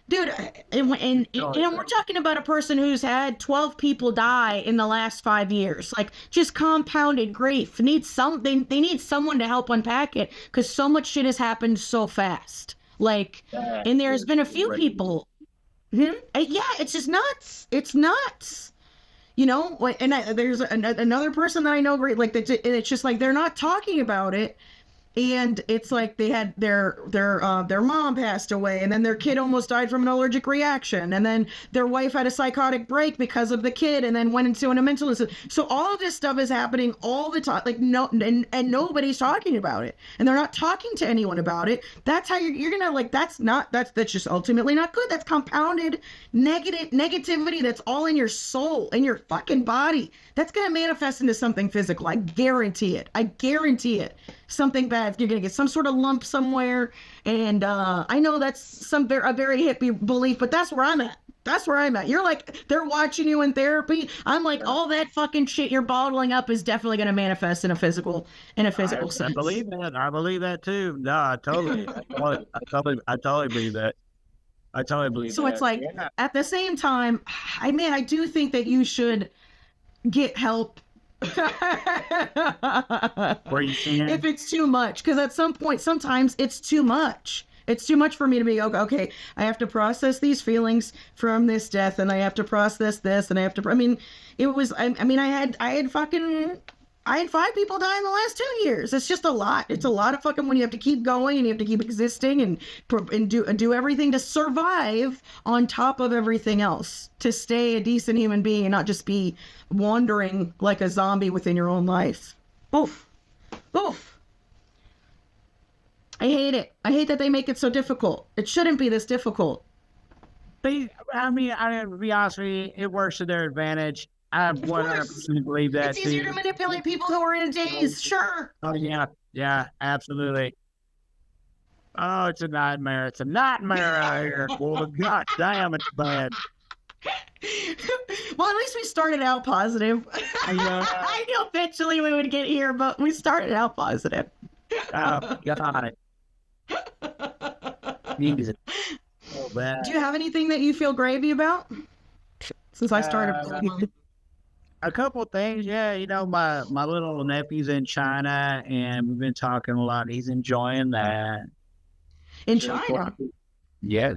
dude, and we're talking about a person who's had 12 people die in the last 5 years, like just compounded grief. They need someone to help unpack it because so much shit has happened so fast. Like, and there's been a few people. Yeah, it's just nuts. It's nuts. And there's another person that I know, like, it's just like they're not talking about it. and it's like they had their mom passed away, and then their kid almost died from an allergic reaction, and then their wife had a psychotic break because of the kid, and then went into a mental institution. So all of this stuff is happening all the time, like no, and nobody's talking about it, and they're not talking to anyone about it. That's how you're gonna, like, that's just ultimately not good. That's compounded negativity that's all in your soul, in your fucking body. That's gonna manifest into something physical. I guarantee it. Something bad. You're gonna get some sort of lump somewhere, and I know that's a very hippie belief, but that's where I'm at. You're like, they're watching you in therapy. I'm like, all that fucking shit you're bottling up is definitely gonna manifest in a physical sense. I believe that. I believe that too. No, I totally believe that. I totally believe that. So it's like, at the same time, I do think that you should get help. Where you can. If it's too much, because at some point, sometimes it's too much. It's too much for me to be okay. I have to process these feelings from this death, and I have to process this, and I have to. I mean, it was. I had 5 people die in the last 2 years. It's just a lot. It's a lot of fucking, when you have to keep going and you have to keep existing and do everything to survive on top of everything else, to stay a decent human being and not just be wandering like a zombie within your own life. Oof. I hate it. I hate that they make it so difficult. It shouldn't be this difficult. I to be honest with you, it works to their advantage. I 100% believe that. It's easier to manipulate people who are in a daze, sure. Oh yeah, absolutely. Oh, it's a nightmare. It's a nightmare out here. Well, God damn, it's bad. Well, at least we started out positive. I knew eventually we would get here, but we started out positive. Oh, got it. So bad. Do you have anything that you feel gravy about? Since I started. A couple of things, yeah. My little nephew's in China, and we've been talking a lot. He's enjoying that. In China? Yeah,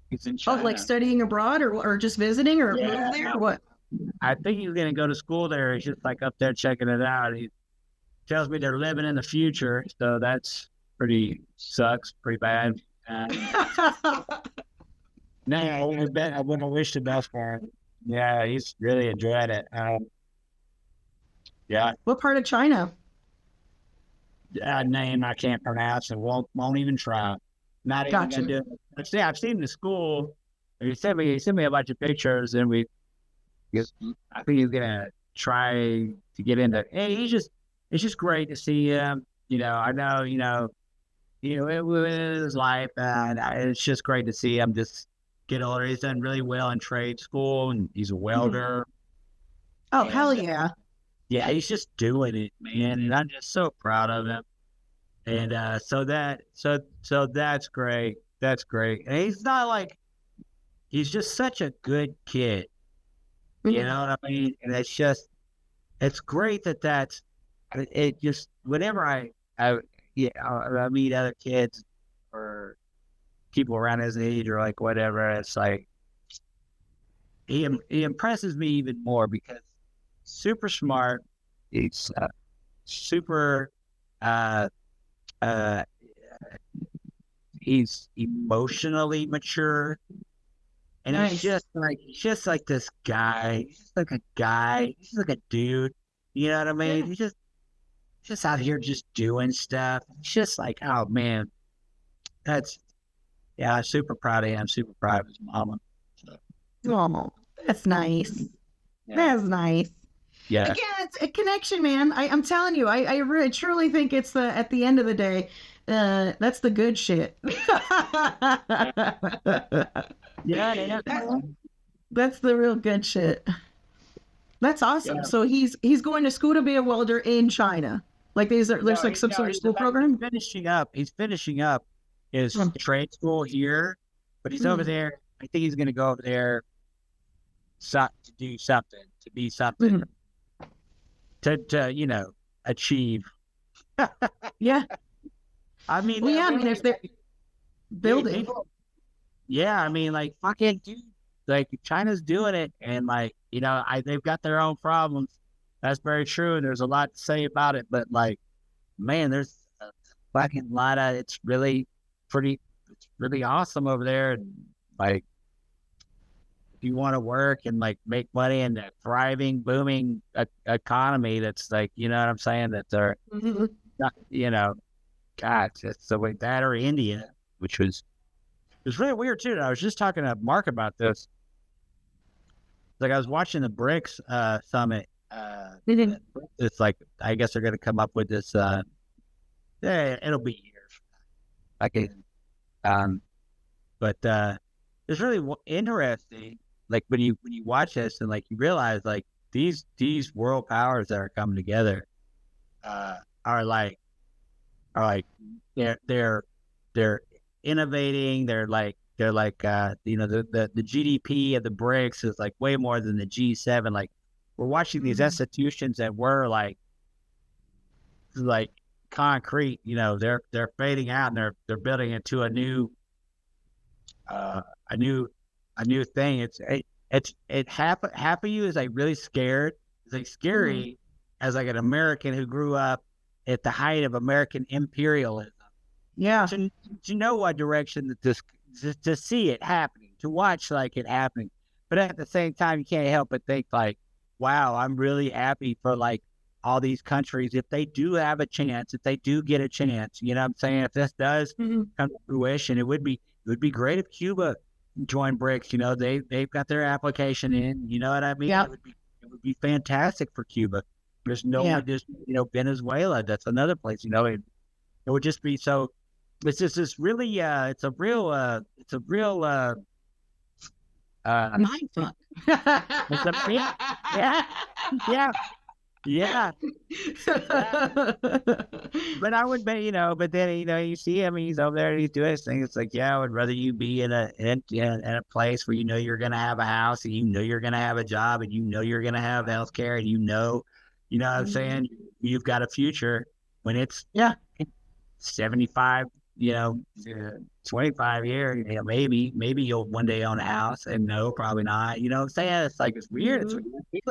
he's in China. Oh, like studying abroad, or just visiting, or moving there, or what? I think he's going to go to school there. He's just like up there checking it out. He tells me they're living in the future, so that's pretty bad. No, I wouldn't have wished the best for him. Yeah, he's really enjoyed it. Yeah. What part of China? A name I can't pronounce and won't even try. Not even gonna do it. See, I've seen the school. He sent me a bunch of pictures, and I think he's gonna try to get into. Hey, it's just great to see him. I know, it was his life, and it's just great to see him just get older. He's done really well in trade school, and he's a welder. Oh, hell yeah. Yeah, he's just doing it, man, and I'm just so proud of him. And so that's great. That's great. And he's just such a good kid. You know what I mean? And it's great that it just, whenever I meet other kids or people around his age or like whatever, it's like he impresses me even more because super smart. He's super he's emotionally mature, and nice. He's just like this guy. He's just like a guy. He's just like a dude. You know what I mean? Yeah. He's just out here just doing stuff. It's just like, oh man, I'm super proud of him. Super proud of his mama. So. Oh, that's nice. Yeah. That's nice. Yeah. Again, it's a connection, man. I'm telling you, I really truly think it's at the end of the day, that's the good shit. Yeah. That's the real good shit. That's awesome. Yeah. So he's going to school to be a welder in China. Like there's like some sort of school program. He's finishing up his trade school here, but he's over there. I think he's going to go over there to do something, to be something, to achieve. Yeah. I mean, if they're building. Yeah, I mean, like, fucking dude, like China's doing it, and like, they've got their own problems. That's very true, and there's a lot to say about it. But like, man, there's fucking lot of, it's really awesome over there. And like, if you want to work and like make money in a thriving, booming economy, that's like, you know what I'm saying? That they're not, you know, God, it's the way that, or India, which was, it was really weird too. I was just talking to Mark about this. Like I was watching the BRICS summit. It's like, I guess they're going to come up with this. Yeah, it'll be years. Okay. But it's really interesting. Like when you watch this and like you realize like these world powers that are coming together are like they're innovating. They're like you know, the GDP of the BRICS is like way more than the G7. Like we're watching these institutions that were like concrete, you know, they're fading out, and they're building into a new thing. It's half of you is like really scared. It's like scary as like an American who grew up at the height of American imperialism. Yeah. To know what direction that this, to see it happening, to watch like it happening. But at the same time, you can't help but think like, wow, I'm really happy for like all these countries, if they do have a chance, if they do get a chance, you know what I'm saying? If this does come to fruition, it would be great if Cuba joined BRICS. You know, they've got their application in. You know what I mean? Yeah. It would be fantastic for Cuba. There's no one, just, you know, Venezuela. That's another place. You know, it would just be so. It's just this really. It's a real. Mindfuck. Yeah. But I would bet, you know, but then, you know, you see him, he's over there and he's doing his thing. It's like, yeah, I would rather you be in a place where you know you're going to have a house, and you know you're going to have a job, and you know you're going to have health care, and you know what I'm saying? You've got a future when it's 75, you know, 25 years, you know, maybe you'll one day own a house, and no, probably not. You know what I'm saying? It's like, it's weird. It's weird.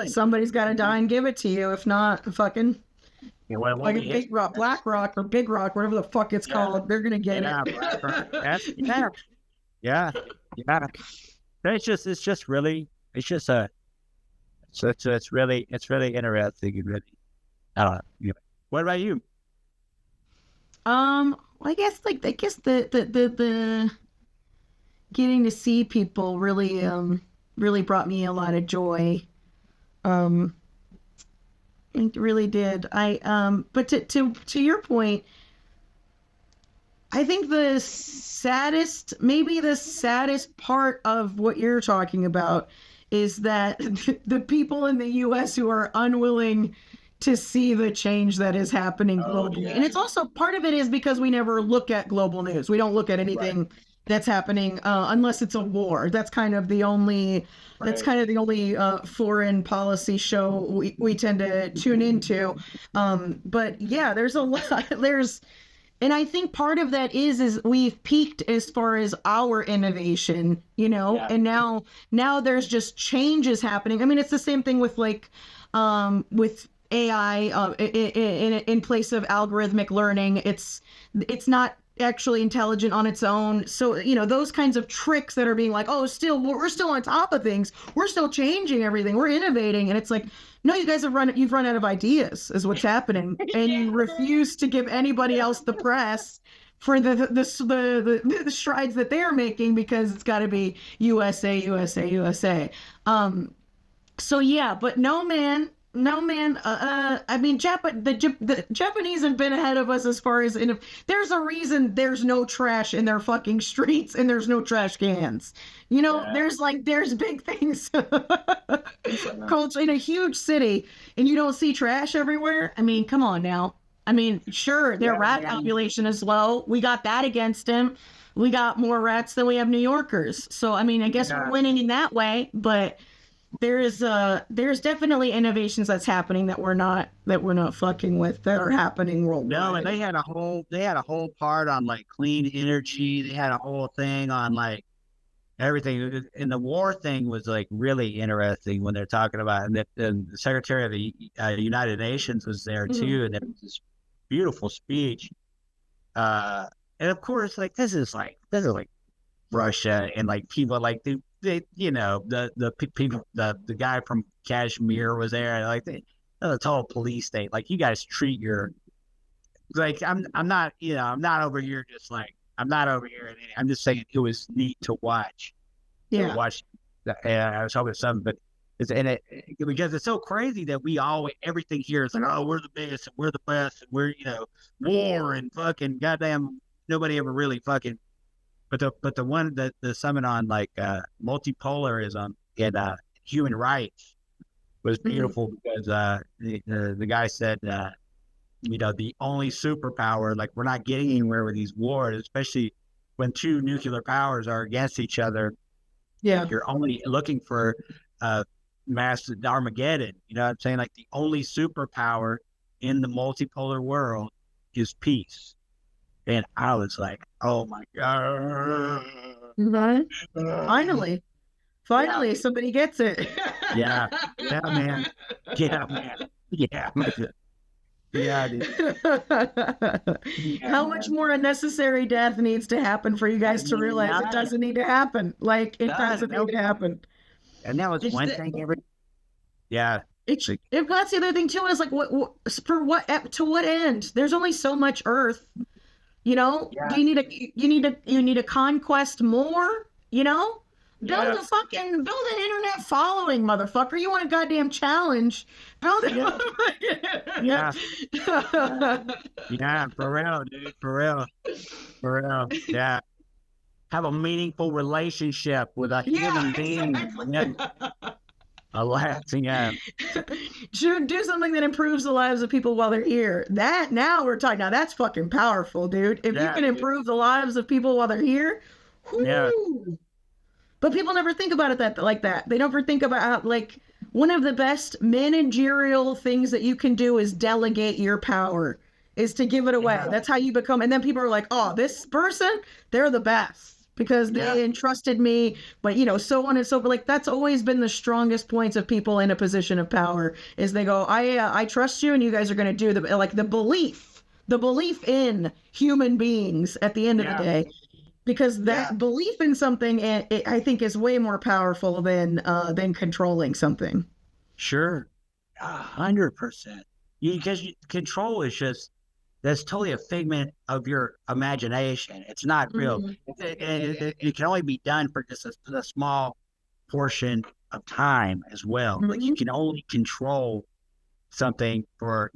Somebody's got to die and give it to you. If not, fucking like a Big Rock, Black Rock, or Big Rock, whatever the fuck it's called, they're gonna get it. Yeah. But it's just really interesting. And really, I don't know. What about you? I guess the getting to see people really brought me a lot of joy. It really did. But to your point, I think the saddest part of what you're talking about is that the people in the U.S. who are unwilling to see the change that is happening globally. And it's also, part of it is because we never look at global news. We don't look at anything that's happening unless it's a war. That's kind of the only foreign policy show we tend to tune into. But yeah, there's a lot. And I think part of that is we've peaked as far as our innovation, you know, and now there's just changes happening. I mean, it's the same thing with with AI in place of algorithmic learning. It's not actually intelligent on its own. So, you know, those kinds of tricks that are being like, oh, we're still on top of things. We're still changing everything. We're innovating. And it's like, no, you guys you've run out of ideas is what's happening. And you refuse to give anybody else the press for the strides that they're making, because it's got to be USA. So yeah, but no, man. I mean, the Japanese have been ahead of us as far as there's a reason there's no trash in their fucking streets, and there's no trash cans. You know, there's big things. Culture in a huge city, and you don't see trash everywhere. I mean, come on now. I mean, sure, their rat population is low. We got that against them. We got more rats than we have New Yorkers. So, I mean, I guess we're winning in that way, but there's definitely innovations that's happening that we're not fucking with, that are happening worldwide. No, and they had a whole part on like clean energy. They had a whole thing on like everything. And the war thing was like really interesting when they're talking about it. And the Secretary of the United Nations was there too, and it was this beautiful speech. And of course, like this is like Russia and like people like they people the guy from Kashmir was there. Like the total police state. Like you guys treat your like I'm not I'm not over here just like I'm not over here. I'm just saying it was neat to watch. Yeah. Watch. I was hoping something, but because it's so crazy that we always everything here is like, oh, we're the biggest and we're the best and we're war and fucking goddamn nobody ever really fucking. But the one that the summit on like multipolarism and human rights was beautiful because the guy said the only superpower, like we're not getting anywhere with these wars, especially when two nuclear powers are against each other. Yeah. You're only looking for mass Armageddon. You know what I'm saying? Like the only superpower in the multipolar world is peace. And I was like, oh my God. Finally, somebody gets it. Yeah, man. Yeah, dude. How much more unnecessary death needs to happen for you guys to realize it doesn't need to happen? Like it doesn't need to happen. And that was one thing. That's the other thing too. Is like to what end? There's only so much Earth. Do you need to conquest more? Build an internet following, motherfucker. You want a goddamn challenge? Build it. Yeah, for real, dude. For real. Yeah. Have a meaningful relationship with a human being. Exactly. A lasting Should do something that improves the lives of people while they're here. Now that's fucking powerful, dude. If you can improve the lives of people while they're here, But people never think about it like that. They never think about like one of the best managerial things that you can do is delegate your power, is to give it away. Yeah. That's how you become. And then people are like, oh, this person, they're the best because they entrusted me. But so on and so forth. Like that's always been the strongest points of people in a position of power is they go, I trust you, and you guys are going to do the belief in human beings at the end of the day. Because that belief in something, I think, is way more powerful than controlling something. Sure, 100%. Because control is that's totally a figment of your imagination. It's not real. Mm-hmm. It can only be done for just a small portion of time as well. Mm-hmm. Like you can only control something for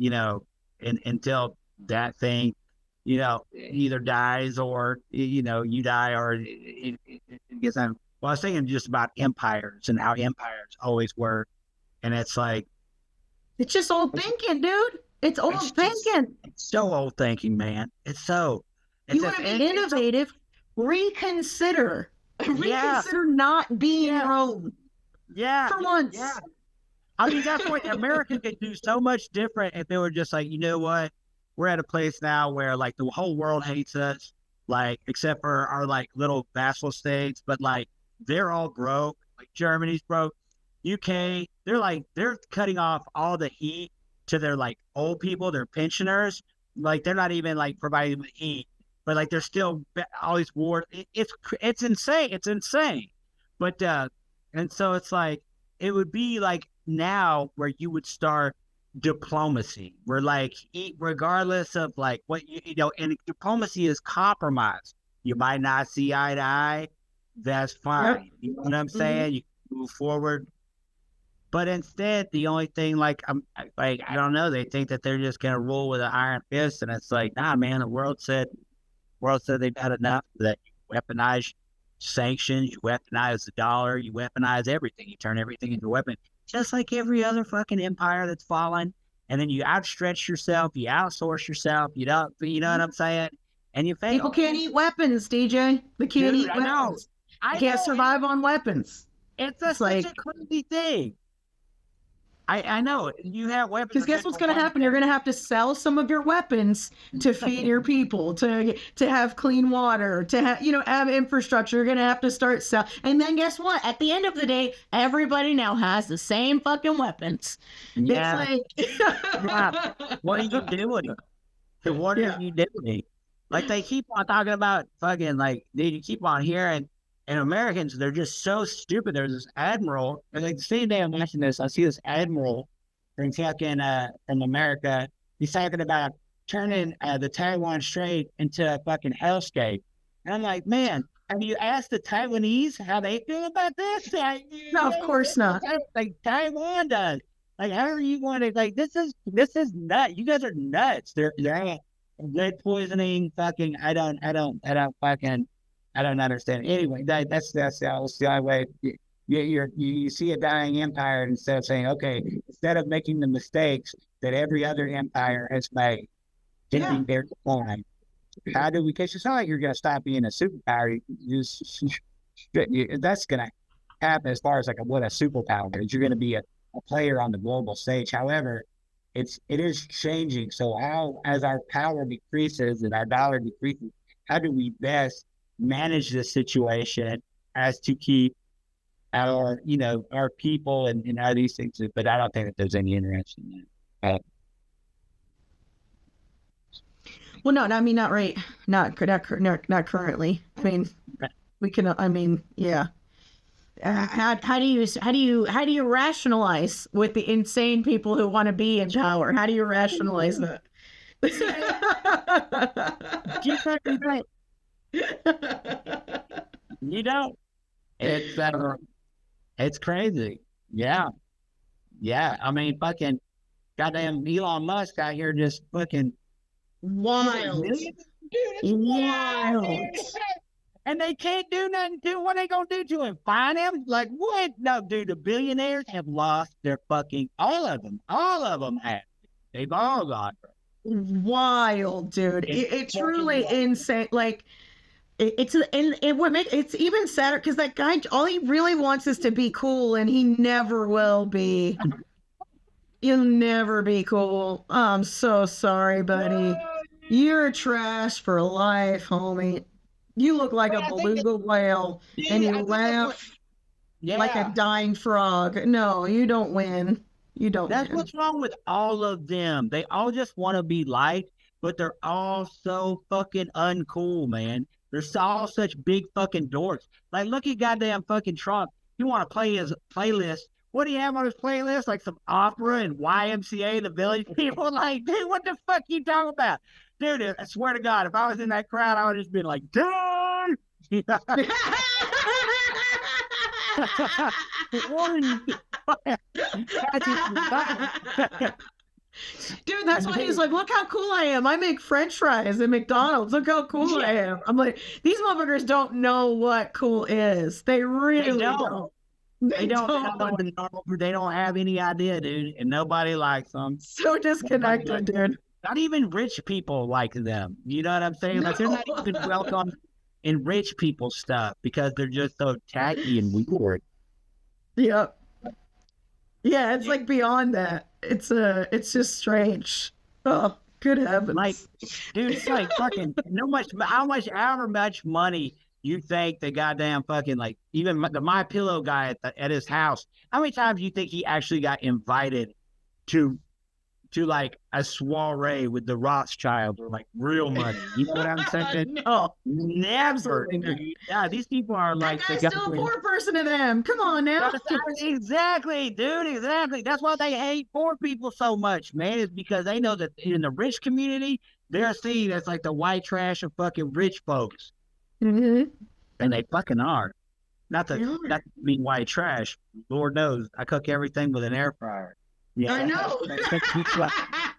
until that thing. Either dies or, you die or it gets on. Well, I was thinking just about empires and how empires always work. And it's like. It's just old thinking, dude. It's old thinking. It's so old thinking, man. You want to be innovative, reconsider. Reconsider not being your own. Yeah. For once. Yeah. I mean, that's what America could do so much different if they were just like, you know what? We're at a place now where like the whole world hates us, like except for our like little vassal states, but like they're all broke. Like Germany's broke, UK, they're cutting off all the heat to their like old people, their pensioners. Like they're not even like providing the heat, but like they're still all these wars. It's insane. It's insane. But and so it's like it would be like now where you would start diplomacy, where like regardless of like what and diplomacy is compromise. You might not see eye to eye, that's fine. You know what I'm saying? You move forward, but instead the only thing like I don't know, they think that they're just gonna rule with an iron fist, and it's like, nah, man. The world said they've had enough. That you weaponize sanctions, you weaponize the dollar, you weaponize everything, you turn everything into a weapon. Just like every other fucking empire that's fallen, and then you outstretch yourself, you outsource yourself, you know what I'm saying, and you fail. People can't eat weapons, DJ. They can't eat weapons. They can't survive on weapons. It's such a crazy thing. I know you have weapons. Because guess what's going to happen? You're going to have to sell some of your weapons to feed your people, to have clean water, to have have infrastructure. You're going to have to start sell. And then guess what? At the end of the day, everybody now has the same fucking weapons. Yeah. It's like, what are you doing? What are you doing? Like they keep on talking about fucking like you keep on hearing, and Americans they're just so stupid. There's this admiral, and like the same day I'm watching this, I see this admiral from fucking from America. He's talking about turning the Taiwan Strait into a fucking hellscape, and I'm like, man, have you asked the Taiwanese how they feel about this? No, of course not. Like Taiwan does. Like, how are you going to like this is nuts. You guys are nuts. They're lead poisoning, fucking I don't understand. Anyway, that's the only way you see a dying empire instead of saying, okay, instead of making the mistakes that every other empire has made, thinking they're decline. How do we? Because it's not like you're going to stop being a superpower. That's going to happen as far as like what a superpower is. You're going to be a player on the global stage. However, it is changing. So how, as our power decreases and our dollar decreases, how do we best manage this situation as to keep our, our people and all these things? But I don't think that there's any interest in that. Well, no, I mean, not right. Not currently. I mean, we can, I mean, yeah. How do you rationalize with the insane people who want to be in power? How do you rationalize that? You don't. It's crazy. Yeah. I mean, fucking goddamn Elon Musk out here just fucking wild. Dude, wild. And they can't do nothing to him. What are they gonna do to him? Fine him? Like what? No, dude, the billionaires have lost their fucking all of them have. They've all got wild, dude. It's truly insane. Like it's even sadder because that guy, all he really wants is to be cool, and he never will be. You'll never be cool. I'm so sorry, buddy. You're trash for life, homie. You look like a beluga whale, and you laugh like a dying frog. No, you don't win. You don't. That's win. What's wrong with all of them. They all just want to be liked, but they're all so fucking uncool, man. They're all such big fucking dorks. Like, look at goddamn fucking Trump. You want to play his playlist. What do you have on his playlist? Like some opera and YMCA, the Village People. Like, dude, what the fuck you talking about? Dude, I swear to God, if I was in that crowd, I would have just been like, dude. Dude, that's why he's like, look how cool I am. I make French fries at McDonald's. Look how cool I am. I'm like, these motherfuckers don't know what cool is. They really don't. They don't have any idea, dude, and nobody likes them. So disconnected, dude. Not even rich people like them. You know what I'm saying? Like they're not even welcome in rich people's stuff because they're just so tacky and weird. Yep. Yeah, it's like beyond that. It's just strange. Oh, good heavens! Like, dude, it's like fucking however much money you think the goddamn fucking like even the My Pillow guy at his house. How many times do you think he actually got invited to like a soiree with the Rothschilds or like real money? You know what I'm saying? No, never. Yeah, these people are like that guy's still a poor person to them. Come on now. Exactly, dude. Exactly. That's why they hate poor people so much, man. Is because they know that in the rich community, they're seen as like the white trash of fucking rich folks, and they fucking are. Not to be white trash. Lord knows, I cook everything with an air fryer. Yeah, I know.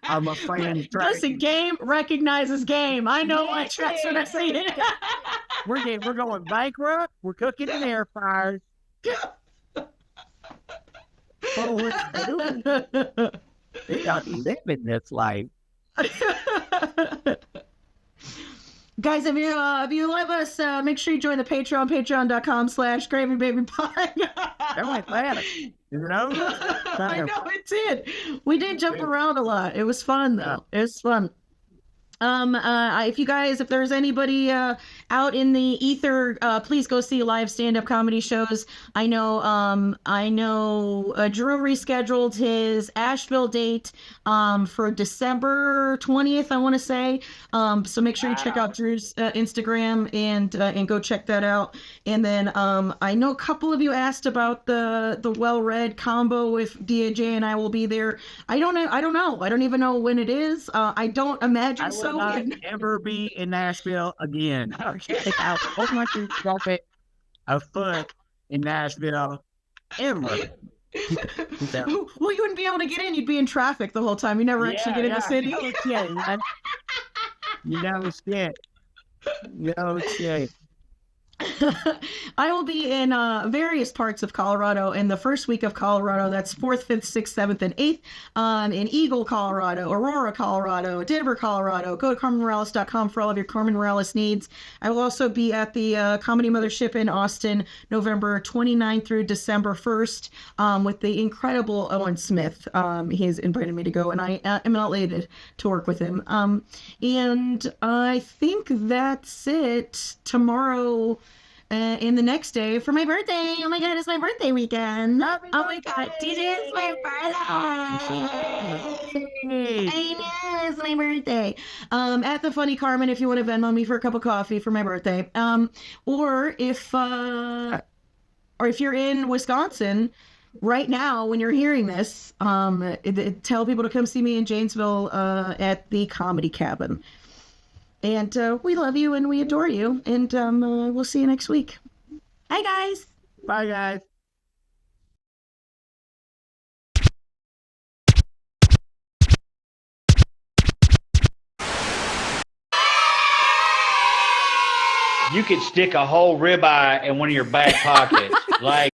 I'm afraid. Listen, game recognizes game. I know my tracks when I see it. We're going bankrupt. We're cooking in air fryers. They got living this life. Guys, if you love us, make sure you join the Patreon, patreon.com/GravyBabyPie. That went fast. You know? I know it did. We did jump around a lot. It was fun though. It was fun. If there's anybody out in the ether, please go see live stand-up comedy shows. I know Drew rescheduled his Asheville date for December 20th, I want to say. So make sure you check out Drew's Instagram and go check that out. And then I know a couple of you asked about the well-read combo with DJ, and I will be there. I don't know. I don't even know when it is. I don't imagine I will so. not ever be in Nashville again. Okay, I'll hold my shoes off it a foot in Nashville ever. Well, you wouldn't be able to get in. You'd be in traffic the whole time. You never actually get in the city. No shit, man. No shit. No shit. I will be in various parts of Colorado in the first week of Colorado. That's 4th, 5th, 6th, 7th, and 8th. In Eagle, Colorado, Aurora, Colorado, Denver, Colorado. Go to CarmenMorales.com for all of your Carmen Morales needs. I will also be at the Comedy Mothership in Austin, November 29th through December 1st, with the incredible Owen Smith. He has invited me to go, and I am elated to work with him. And I think that's it. Tomorrow and the next day for my birthday. Oh my God, it's my birthday weekend. Oh my God, DJ, it's my birthday. I know, it's my birthday. At the Funny Carmen, if you want to Venmo me for a cup of coffee for my birthday. Or if you're in Wisconsin right now when you're hearing this, tell people to come see me in Janesville at the Comedy Cabin. And we love you and we adore you. And we'll see you next week. Hi, guys. Bye, guys. You could stick a whole ribeye in one of your back pockets. Like,